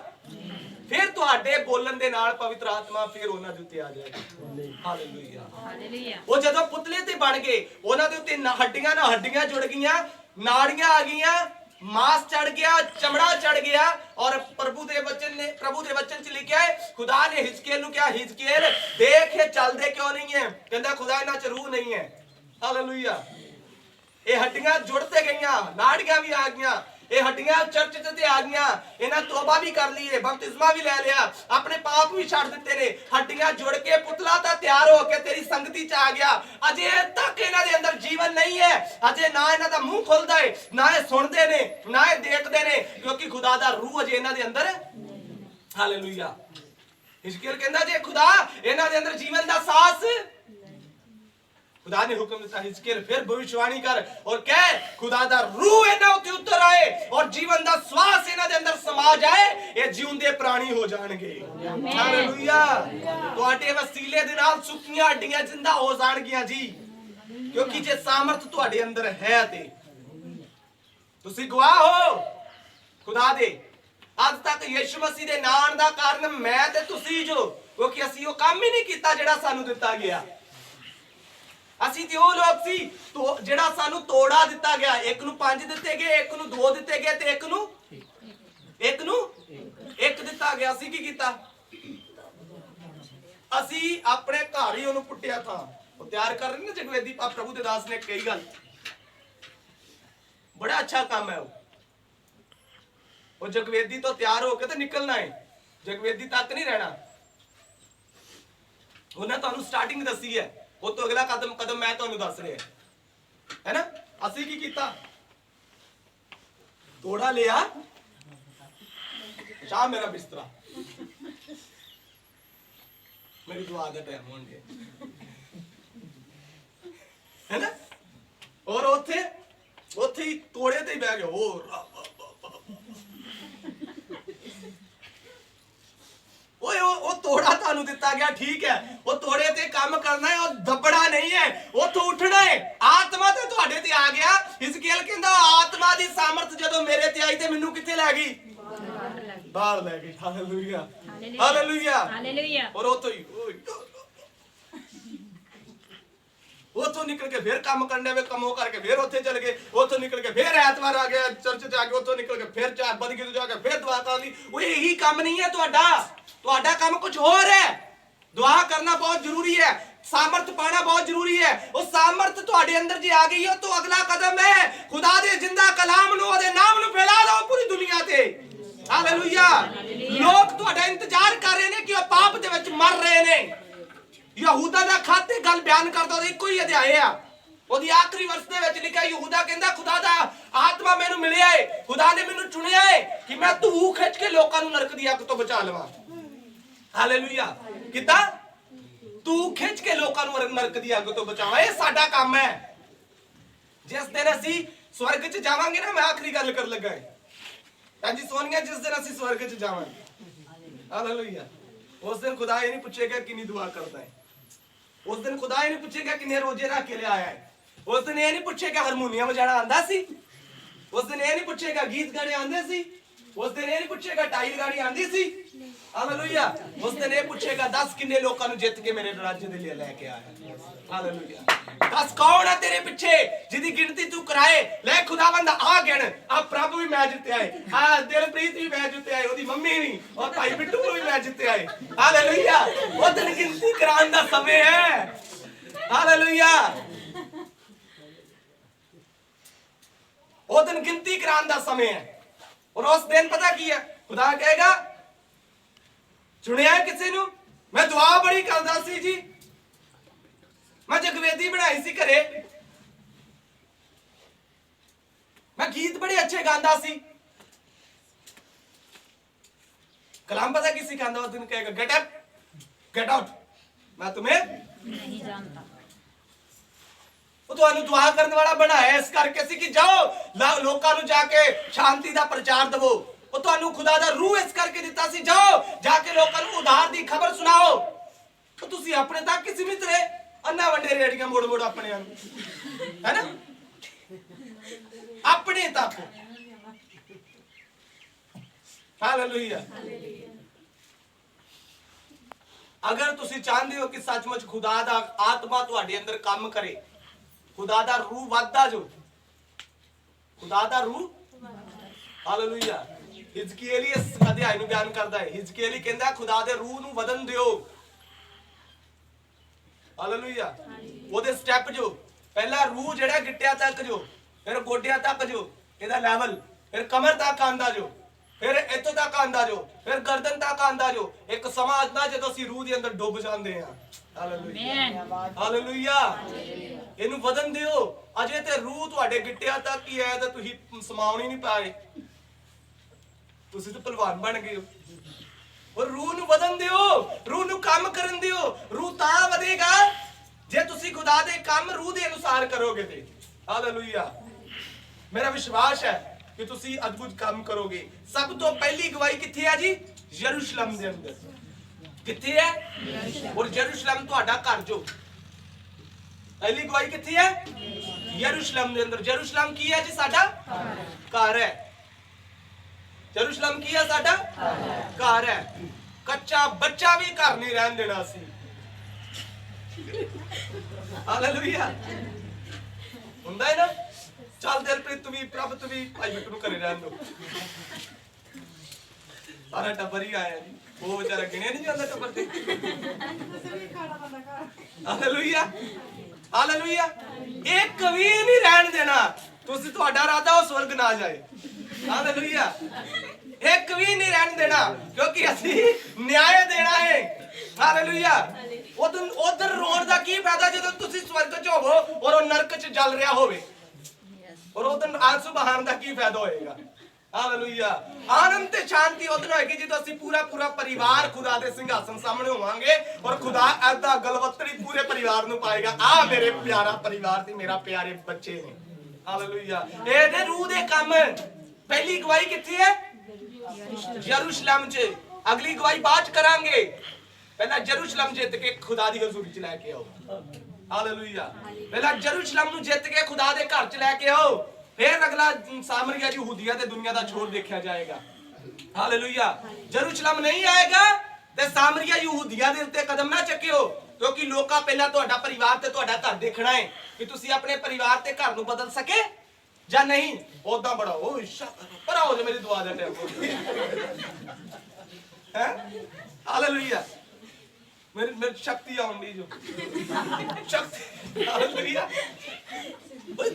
फिर तुहाडे बोलन दे नाल पवित्र आत्मा फिर उन्हां दे उत्ते आ जाएगी। हालेलुया। हालेलुया। वो जदों पुतले ते बन गए, उन्हां दे उत्ते हड्डियां ना हड्डियां जुड़ गईयां, नाड़ियां आ गईयां, मांस चढ़ गया, चमड़ा चढ़ गया। और प्रभु दे वचन च लिखा है, खुदा ने हिजकीएल नु कहा, हिजकीएल देख ये चलदे क्यों नहीं है, कहंदा खुदा इन्हां च रूह नहीं है। हालेलुया। ये हड्डियां जुड़ते गईयां, नाड़ियां भी आ गईयां, ये हड्डियां चर्च ते आ गईयां, इन्हां तौबा भी कर ली है, बपतिस्मा भी ले लिया, अपने पाप भी छड़ दिते ने, हड्डियां जुड़ के पुतला ता तैयार हो के तेरी संगति च आ गया। अजे तक इन्हां दे अंदर जीवन नहीं है, अजे ना इन्हां दा मुंह खुलदा है, ना ये सुनदे ने, ना ये देखदे ने, क्योंकि खुदा दा रूह अजे इन्हां दे अंदर। हालेलुया। हिजकीएल कहंदा जे खुदा इन्हां दे अंदर जीवन दा सांस, खुदा ने हुक्म दिता हिजकीएल फिर भविष्यवाणी कर और कह खुदा दा रूह इन्हां उत्ते उतर आए और जीवन दा श्वास इन्हां दे अंदर समा जाए, ये जीवंदे प्राणी हो जाणगे। हालेलुया। तुहाडे वसीले दे नाल सुक्कीਆਂ हड्डियां जिंदा हो जाणगीਆਂ जी, क्योंकि जे सामर्थ तुहाडे अंदर है ते तुसी गवाह हो खुदा दे। ਅੱਜ ਤੱਕ ਯਿਸੂ ਮਸੀਹ ਦੇ ਨਾਮ ਦਾ ਕਾਰਨ ਮੈਂ ਤੇ ਤੁਸੀਂ ਜੋ, ਕਿਉਂਕਿ ਅਸੀਂ ਉਹ ਕੰਮ ਹੀ ਨਹੀਂ ਕੀਤਾ ਜਿਹੜਾ ਸਾਨੂੰ ਦਿੱਤਾ ਗਿਆ। ਅਸੀਂ ਤੇ ਉਹ ਲੋਕ ਸੀ ਤੋ ਜਿਹੜਾ ਸਾਨੂੰ ਤੋੜਾ ਦਿੱਤਾ ਗਿਆ। ਇੱਕ ਨੂੰ 5 ਦਿੱਤੇ ਗਏ, ਇੱਕ ਨੂੰ 2 ਦਿੱਤੇ ਗਏ ਤੇ ਇੱਕ ਨੂੰ 1 ਦਿੱਤਾ ਗਿਆ। ਅਸੀਂ ਕੀ ਕੀਤਾ? ਅਸੀਂ ਆਪਣੇ ਘਰ ਹੀ ਉਹਨੂੰ ਪੁੱਟਿਆ ਥਾ। ਉਹ ਤਿਆਰ ਕਰ ਰਹੇ ਨੇ ਜਗਵੇਦੀ ਪ੍ਰਭੂ ਦੇ ਦਾਸ ਨੇ ਕਹੀ ਗੱਲ, ਬੜਾ ਅੱਛਾ ਕੰਮ ਹੈ ਉਹ ਜਗਵੇਦੀ ਤੋਂ ਤਿਆਰ ਹੋ ਕੇ ਤੇ ਨਿਕਲਣਾ ਹੈ, ਜਗਵੇਦੀ ਤੱਕ ਨਹੀਂ ਰਹਿਣਾ। ਉਹਨੇ ਤੁਹਾਨੂੰ ਸਟਾਰਟਿੰਗ ਦੱਸੀ ਹੈ, ਉਹ ਤੋਂ ਅਗਲਾ ਕਦਮ ਮੈਂ ਤੁਹਾਨੂੰ ਦੱਸ ਰਿਹਾ ਹੈ ਨਾ। ਅਸੀਂ ਕੀ ਕੀਤਾ? ਤੋੜਾ ਲਿਆ, ਸ਼ਾਹ ਮੇਰਾ ਬਿਸਤਰਾ, मेरी दुआ का टाइम होन गया है ना। और ओथे ही तोड़े ते ही बह गए। वो तोड़ा तानू दिता गया, ठीक है, वो तोड़े ते काम करना है और दबड़ा नहीं है, उथों उठना है। आत्मा ते तुहाडे ते आ गया। हिजकिय्याह कहंदा आत्मा दी सामर्थ जदों मेरे ते आई ते मैनू किथे लै गई? बाहर लै गई। Hallelujah hallelujah hallelujah. और उथों ही उथों निकल के फिर काम करने वे कमो करके फिर उथे चल गए। उथों निकल के फिर ऐतवार आ गया चर्च च आ गए। उथों निकल के फिर चार बदगी तो जाके फिर दुआ कर ली। वो यही काम नहीं है तुहाडा काम कुछ और है। दुआ करना बहुत जरूरी है, सामर्थ पाना बहुत जरूरी है। वो सामर्थ तुहाडे अंदर जे आ गई है तो अगला कदम है खुदा दे जिंदा कलाम नु ओदे नाम नु फैला दो पूरी दुनिया ते। हालेलुया। लोग तुहाडा इंतजार कर रहे ने कि वो पाप दे विच मर रहे ने। यहूदा दा खाते गल बयान करदा ओदा इक्को ही अध्याय है। ओदी आखिरी वर्ष दे विच लिखा यहूदा कहंदा खुदा दा आत्मा मैनू मिलिया है, खुदा ने मैनू चुनिया है कि मैं धू खिच के लोकां नू नरक दी अग तो बचा लवां। हालेलुया। किदा तू खिच के लोकां नू नरक दी अग तो बचावां। ये साडा काम है। जिस दिन असीं स्वर्ग च जावांगे ना, मैं आखिरी गल कर लगा है जी सोनिया, जिस दिन असीं स्वर्ग च जावांगे, हालेलुया, उस दिन खुदा ये नहीं पूछेगा कितनी दुआ करता है। उस दिन खुदा ये नहीं पूछेगा कितने रोजे रख के ले आया है। उस दिन ये नहीं पूछेगा हारमोनियम बजाना आंदा सी। उस दिन ये नहीं पूछेगा गीत गाने आंदे सी। उस दिन ये नहीं पूछेगा टाइल गाड़ी आंदी सी। हालेलुया। उस दिन ये पूछेगा 10 किन्ने लोकां नू जित के मेरे राज्य दे लिए लेके आया। हालेलुया। 10 कौन है तेरे पीछे जिदी गिनती तू कराए? ले खुदावंद आ गिन। आ प्रभु भी मैं जित्ते आए, आ दिलप्रीत भी मैं जित्ते आए, ओदी मम्मी भी और भाई बिट्टू भी मैं जित्ते आए। हालेलुया। वो दिन गिनती कराने दा समय है। हालेलुया। वो दिन गिनती कराने दा समय है। और उस दिन पता की है? खुदा कहेगा चुनिया किसी नू, मैं दुआ बड़ी करदा सी जी, मैं जगवेदी बनाई सी घरे, मैं गीत बड़े अच्छे गांदा सी। कलाम पता किसी गांदा उस दिन कहेगा गेट अप गेट आउट, मैं तुम्हें नहीं जानता। वो तो दुआ करने वाला बनाया इस करके सी कि जाओ लोकां नू जाके शांति दा प्रचार दवो। वो तो खुदा दा रूह इस करके दिता सी, जाओ जाके लोकां नू उधार दी खबर सुनाओ। तो तुसी अपने तक ही सीमित रहे, अन्ना वंडे रेड़ियां मोड़ मोड़ अपने है ना, अपने तक। हालेलुया। अगर तुसी चाहते हो कि सचमुच खुदा दा आत्मा तुहाडे अंदर काम करे, खुदा दा रूह वधदा जो, खुदा दा रूह, हालेलुया। हिजकिय्याह इस अध्याय नू बयान करदा है। हिजकिय्याह कहंदा खुदा दे रूह नू वधन दियो। हालेलुया। ओदे स्टेप जो पहला रूह जेड़ा गिट्टिया तक जो, फिर गोडिया तक जो एदा लेवल, फिर कमर तक आंदा जो, फिर इत्थों तक आंदा जो, फिर गर्दन तक आंदा जो। एक समा आंदा जदों असीं रूह दे अंदर डुੱਬ ਜਾਂਦੇ ਆ। Hallelujah hallelujah. ਇਹਨੂੰ ਵਧਣ ਦਿਓ। ਅਜੇ ਤੇ रूह ਤੁਹਾਡੇ ਗਿੱਟਿਆਂ ਤੱਕ ਹੀ ਹੈ ਤੇ ਤੁਸੀਂ ਸਮਾਉਣ ਹੀ ਨਹੀਂ ਪਾਏ, ਤੁਸੀਂ ਤਾਂ ਪਹਿਲਵਾਨ ਬਣ ਗਏ ਹੋ। और रूह ਨੂੰ ਵਧਣ ਦਿਓ, रूह ਨੂੰ ਕੰਮ ਕਰਨ ਦਿਓ। रूह ਤਾਂ ਵਧੇਗਾ ਜੇ ਤੁਸੀਂ ਖੁਦਾ ਦੇ ਕੰਮ रूह ਦੇ ਅਨੁਸਾਰ ਕਰੋਗੇ ਤੇ। ਹਾਲੇਲੂਇਆ। ਮੇਰਾ ਵਿਸ਼ਵਾਸ ਹੈ ਕਿ ਤੁਸੀਂ ਅਦਭੁਤ ਕੰਮ ਕਰੋਗੇ। ਸਭ ਤੋਂ ਪਹਿਲੀ ਗਵਾਹੀ ਕਿੱਥੇ ਹੈ ਜੀ? ਯਰੂਸ਼ਲਮ ਦੇ ਅੰਦਰ। ਕਿੱਥੇ ਹੈ? ਔਰ ਯਰੂਸ਼ਲਮ ਤੁਹਾਡਾ ਘਰ ਜੋ। ਪਹਿਲੀ ਗਵਾਹੀ ਕਿੱਥੇ ਹੈ? ਯਰੂਸ਼ਲਮ ਦੇ ਅੰਦਰ। ਯਰੂਸ਼ਲਮ ਕੀ ਹੈ ਜੀ? ਸਾਡਾ ਘਰ ਹੈ। यरूशलेम की है साडा घर है। कच्चा बच्चा भी घर नहीं रहन देना सी। हालेलुया हुंदा है ना। चल दिलप्रीत तू भी प्रभ तू भी भाई बिट्टू नूं घरे रहन दो। सारा टब्बर ही आया जी, वो बेचारा गिणिया नहीं जाता टब्बर ते। हालेलुया हालेलुया एक भी नहीं रहन देना। तुसी तुहाडा इरादा हो स्वर्ग ना जाए। हालेलुया एक भी नहीं रहन देना क्योंकि असी न्याय देना है। हालेलुया उधर रोण दा की फायदा जदों तुसी स्वर्ग च होवो और वो नरक च जल रहा होवे और उधर आंसू बहाने दा की फायदा होएगा। हालेलुया आनंद ते शांति उधर होएगी जदों असी पूरा पूरा परिवार खुदा दे सिंहासन सामने होवांगे और खुदा ऐदा गलवत्तरी पूरे परिवार नूं पाएगा। आ मेरे प्यारा परिवार ते मेरा प्यारे बच्चे ने। हालेलुया ए दे रूह दे काम। पहली गवाही कित्थे है? यरूशलेम च। अगली गवाही बाद च करांगे। पहला यरूशलेम जित के खुदा दी हजूरी च लेके आओ। हालेलुया पहला यरूशलेम नु जित के खुदा दे घर च लेके आओ, फिर अगला सामरिया यहूदिया ते दुनिया दा छोर देखा जाएगा। हालेलुया यरूशलेम नहीं आएगा ते सामरिया यहूदिया दे उत्ते कदम ना चुकियो क्योंकि लोका पहला तुहाडा परिवार ते तुहाडा घर देखना है कि तुसी अपने परिवार ते घर नु बदल सके या नहीं। ओदा बड़ा ओ पर आओ जे मेरी दुआ दे टाइम है। हालेलुया मेरी शक्ति आउंदी जो शक्ति। हालेलुया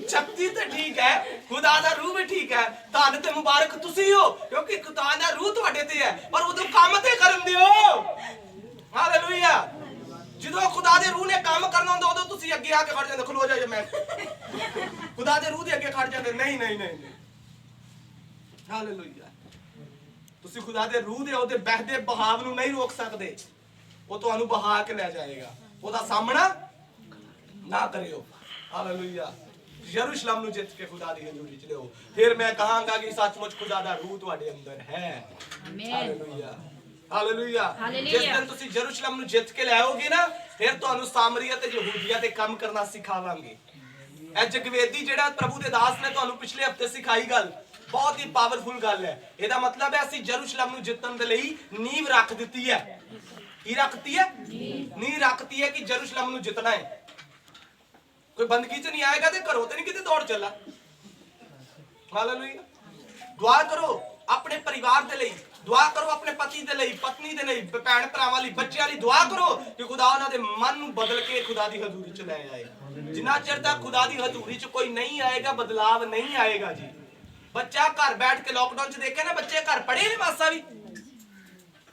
शक्ति तो ठीक है, खुदा दा रूह भी ठीक है। धन ते मुबारक तुसी हो क्योंकि खुदा दा रूह तुहाडे ते है पर उदों काम ते करन दियो। हालेलुया जदों खुदा दे रूह ने काम करना हुंदा उदों तुसी अगे आके खड़ जांदे। खलो जा मैं खुदा दे रूह दे अगे खड़ जांदे। नहीं नहीं नहीं हालेलुया तुसी खुदा दे रूह दे ओदे बहदे बहाव नूं नहीं रोक सकदे। वो तुहानू बहा के ले जाएगा। ओदा सामना ना करियो। हालेलुया यरूशलेम नु जित के खुदा दी हजूरी च लियो। फिर मैं कहांगा कि सचमुच खुदा दा रूह तुहाडे अंदर है। आमीन हालेलुया हालेलुया जिस दिन तुसी यरूशलेम नु जित के ले आओगे ना फिर तुहानू सामरिया ते यहूदिया ते काम करना सिखावांगे। ए जगवेदी जेड़ा प्रभु दे दास ने तुहानू पिछले हफ्ते सिखाई गल बहुत ही पावरफुल गल है। एदा मतलब है असि यरूशलेम नु जितन दे लई नींव रख दित्ती है। की रखती है? नींव रखती है कि यरूशलेम नु जितना है। कोई बंदगी च नहीं आएगा ते घरों ते नहीं किते दौड़ चला। हालेलुया दुआ करो अपने परिवार दे लई, दुआ करो अपने पति दे लई, पत्नी दे लई, भैन भरावां लई, बच्चों लई दुआ करो कि खुदा उन्हां दे मन नूं बदल के खुदा दी हजूरी च ले आए। जिन्ना चिर तक खुदा दी हजूरी च कोई नहीं आएगा बदलाव नहीं आएगा जी। बच्चा घर बैठ के लॉकडाउन च देखे ना बच्चे घर पढ़े ने मासा भी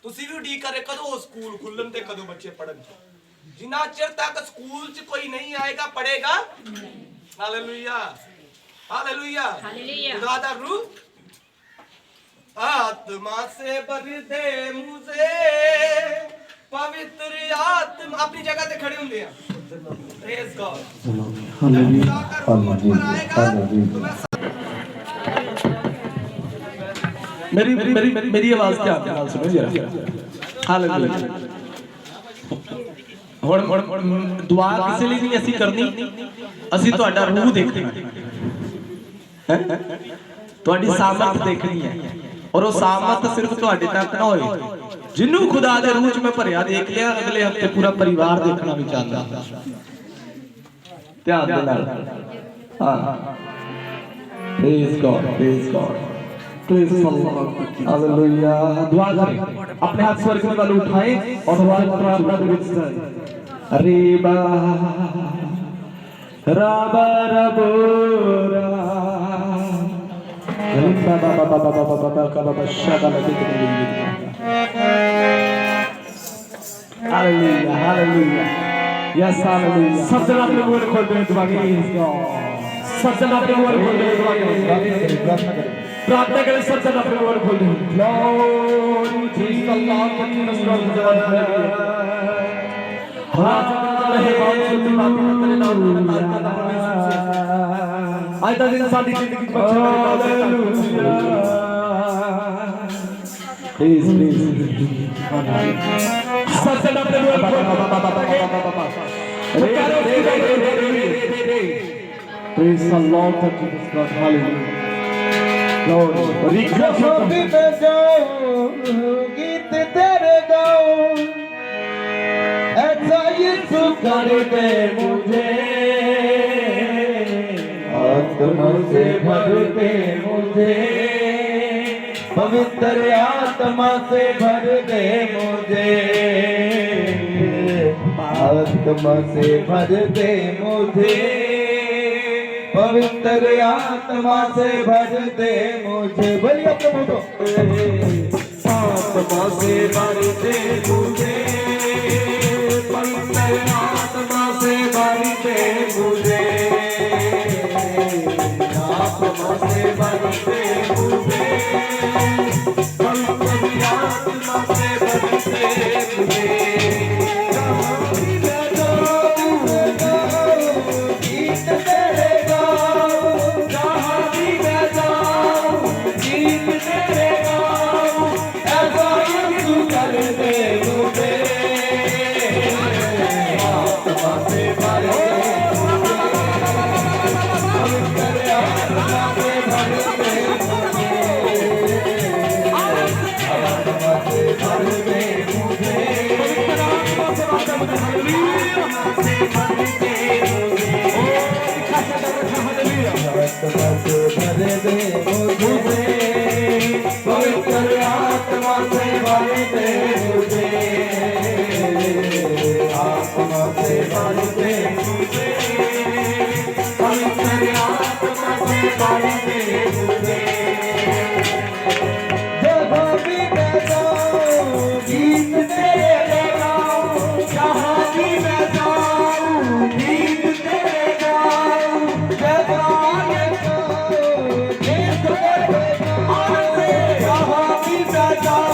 तुसी भी उਡੀਕ करे कदों स्कूल खुलन ते कदों बच्चे पढ़न। जिन्ना चिर तक स्कूल च कोई नहीं आएगा पढ़ेगा। हालेलुया हालेलुया खुदा दा रूह आत्मा से भर दे मुझे पवित्र आत्मा। अपनी जगह ते खड़े होंगे हैं। प्रेज गॉड मेरी मेरी मेरी आवाज क्या आपके नाल सुनो जरा। हालेलुया ਹੁਣ ਦੁਆ ਕਿਸੇ ਲਈ ਨਹੀਂ ਅਸੀਂ ਕਰਨੀ, ਅਸੀਂ ਤੁਹਾਡਾ ਰੂਹ ਦੇਖਣਾ ਹੈ, ਤੁਹਾਡੀ ਸਾਮਰਥ ਦੇਖਣੀ ਹੈ ਔਰ ਉਹ ਸਾਮਰਥ ਸਿਰਫ ਤੁਹਾਡੇ ਤੱਕ ਨਾ ਹੋਏ। ਜਿੰਨੂੰ ਖੁਦਾ ਦੇ ਰੂਹ ਚ ਮੈਂ ਭਰਿਆ ਦੇਖ ਲਿਆ ਅਗਲੇ ਹਫਤੇ ਪੂਰਾ ਪਰਿਵਾਰ ਦੇਖਣਾ ਵੀ ਚਾਹੁੰਦਾ। ਧਿਆਨ ਦੇ ਨਾਲ ਹਾਂ praise god praise God praise hallelujah. दुआ करें अपने हाथ स्वर्ग में वाले उठाएं और दुआ प्रार्थना के बीच जाएं। अरे बा राबा रबोरा रिंबा बाबा बाबा बाबा बाबा का बाबा शादा लगे तो हालेलुया हालेलुया यस हालेलुया। सब जन अपने मुंह खोल दें दुआ के सब जन अपने मुंह खोल दें दुआ के प्रार्थना करें। सब जन अपने मुंह खोल दें। ग्लोरी टू अल्लाह की नस्ल आज का दिन साडी जिंदगी च हालेलुया प्लीज सब जन अपने मुंह प्रेज अल्लाह की नस्ल हालेलुया। जहाँ भी मैं जाऊं गीत तेरे गाऊं, ऐसा यीशु कर दे मुझे, आत्मा से भर दे मुझे, पवित्र आत्मा से भर दे मुझे, आत्मा से भर दे मुझे, पवित्र आत्मा से भर दे मुझे। बोलिए प्रभु को, आत्मा से भर दे मुझे, पवित्र आत्मा से भर दे मुझे, आत्मा से भर दे मुझे, पवित्र आत्मा से भर दे मुझे। गीत तेरे गाऊं, जहाँ भी मैं जाऊं गीत तेरे गाऊं, ऐसा यीशु कर दे मुझे, आत्मा से भर दे मुझे, पवित्र आत्मा से भर दे मुझे, आत्मा से भर दे मुझे, आत्मा से भर दे मुझे, पवित्र आत्मा से भर दे मुझे, आत्मा से भर दे मुझे, पवित्र आत्मा से भर दे मुझे। जहाँ भी मैं जाऊं गीत तेरे गाऊं, जहाँ भी मैं जाऊं गीत तेरे गाऊं, जहाँ भी मैं जाऊं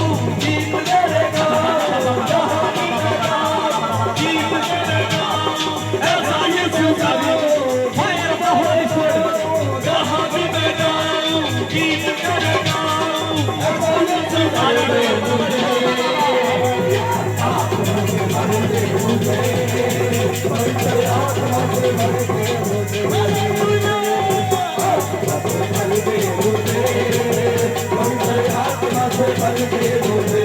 गीत तेरे गाऊं, जहाँ भी मैं जाऊं गीत तेरे गाऊं, ऐसा यीशु कर दे मुझे, आत्मा से भर दे मुझे, पवित्र आत्मा से भर दे मुझे, पवित्र आत्मा से भर दे मुझे,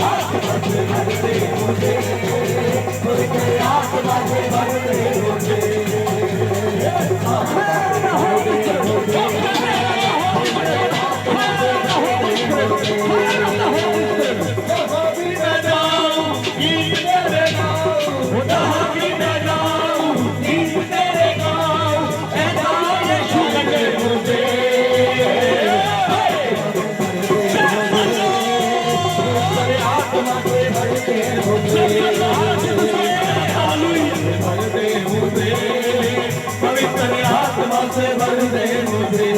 आत्मा से भर दे मुझे, पवित्र आत्मा से भर दे मुझे, आत्मा से भर दे मुझे, पवित्र आत्मा से भर दे मुझे। पवित्र आत्मा से भर दे मुझे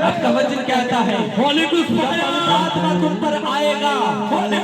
आपका वचन कहता है होली आत्मा तुम पर आएगा, होली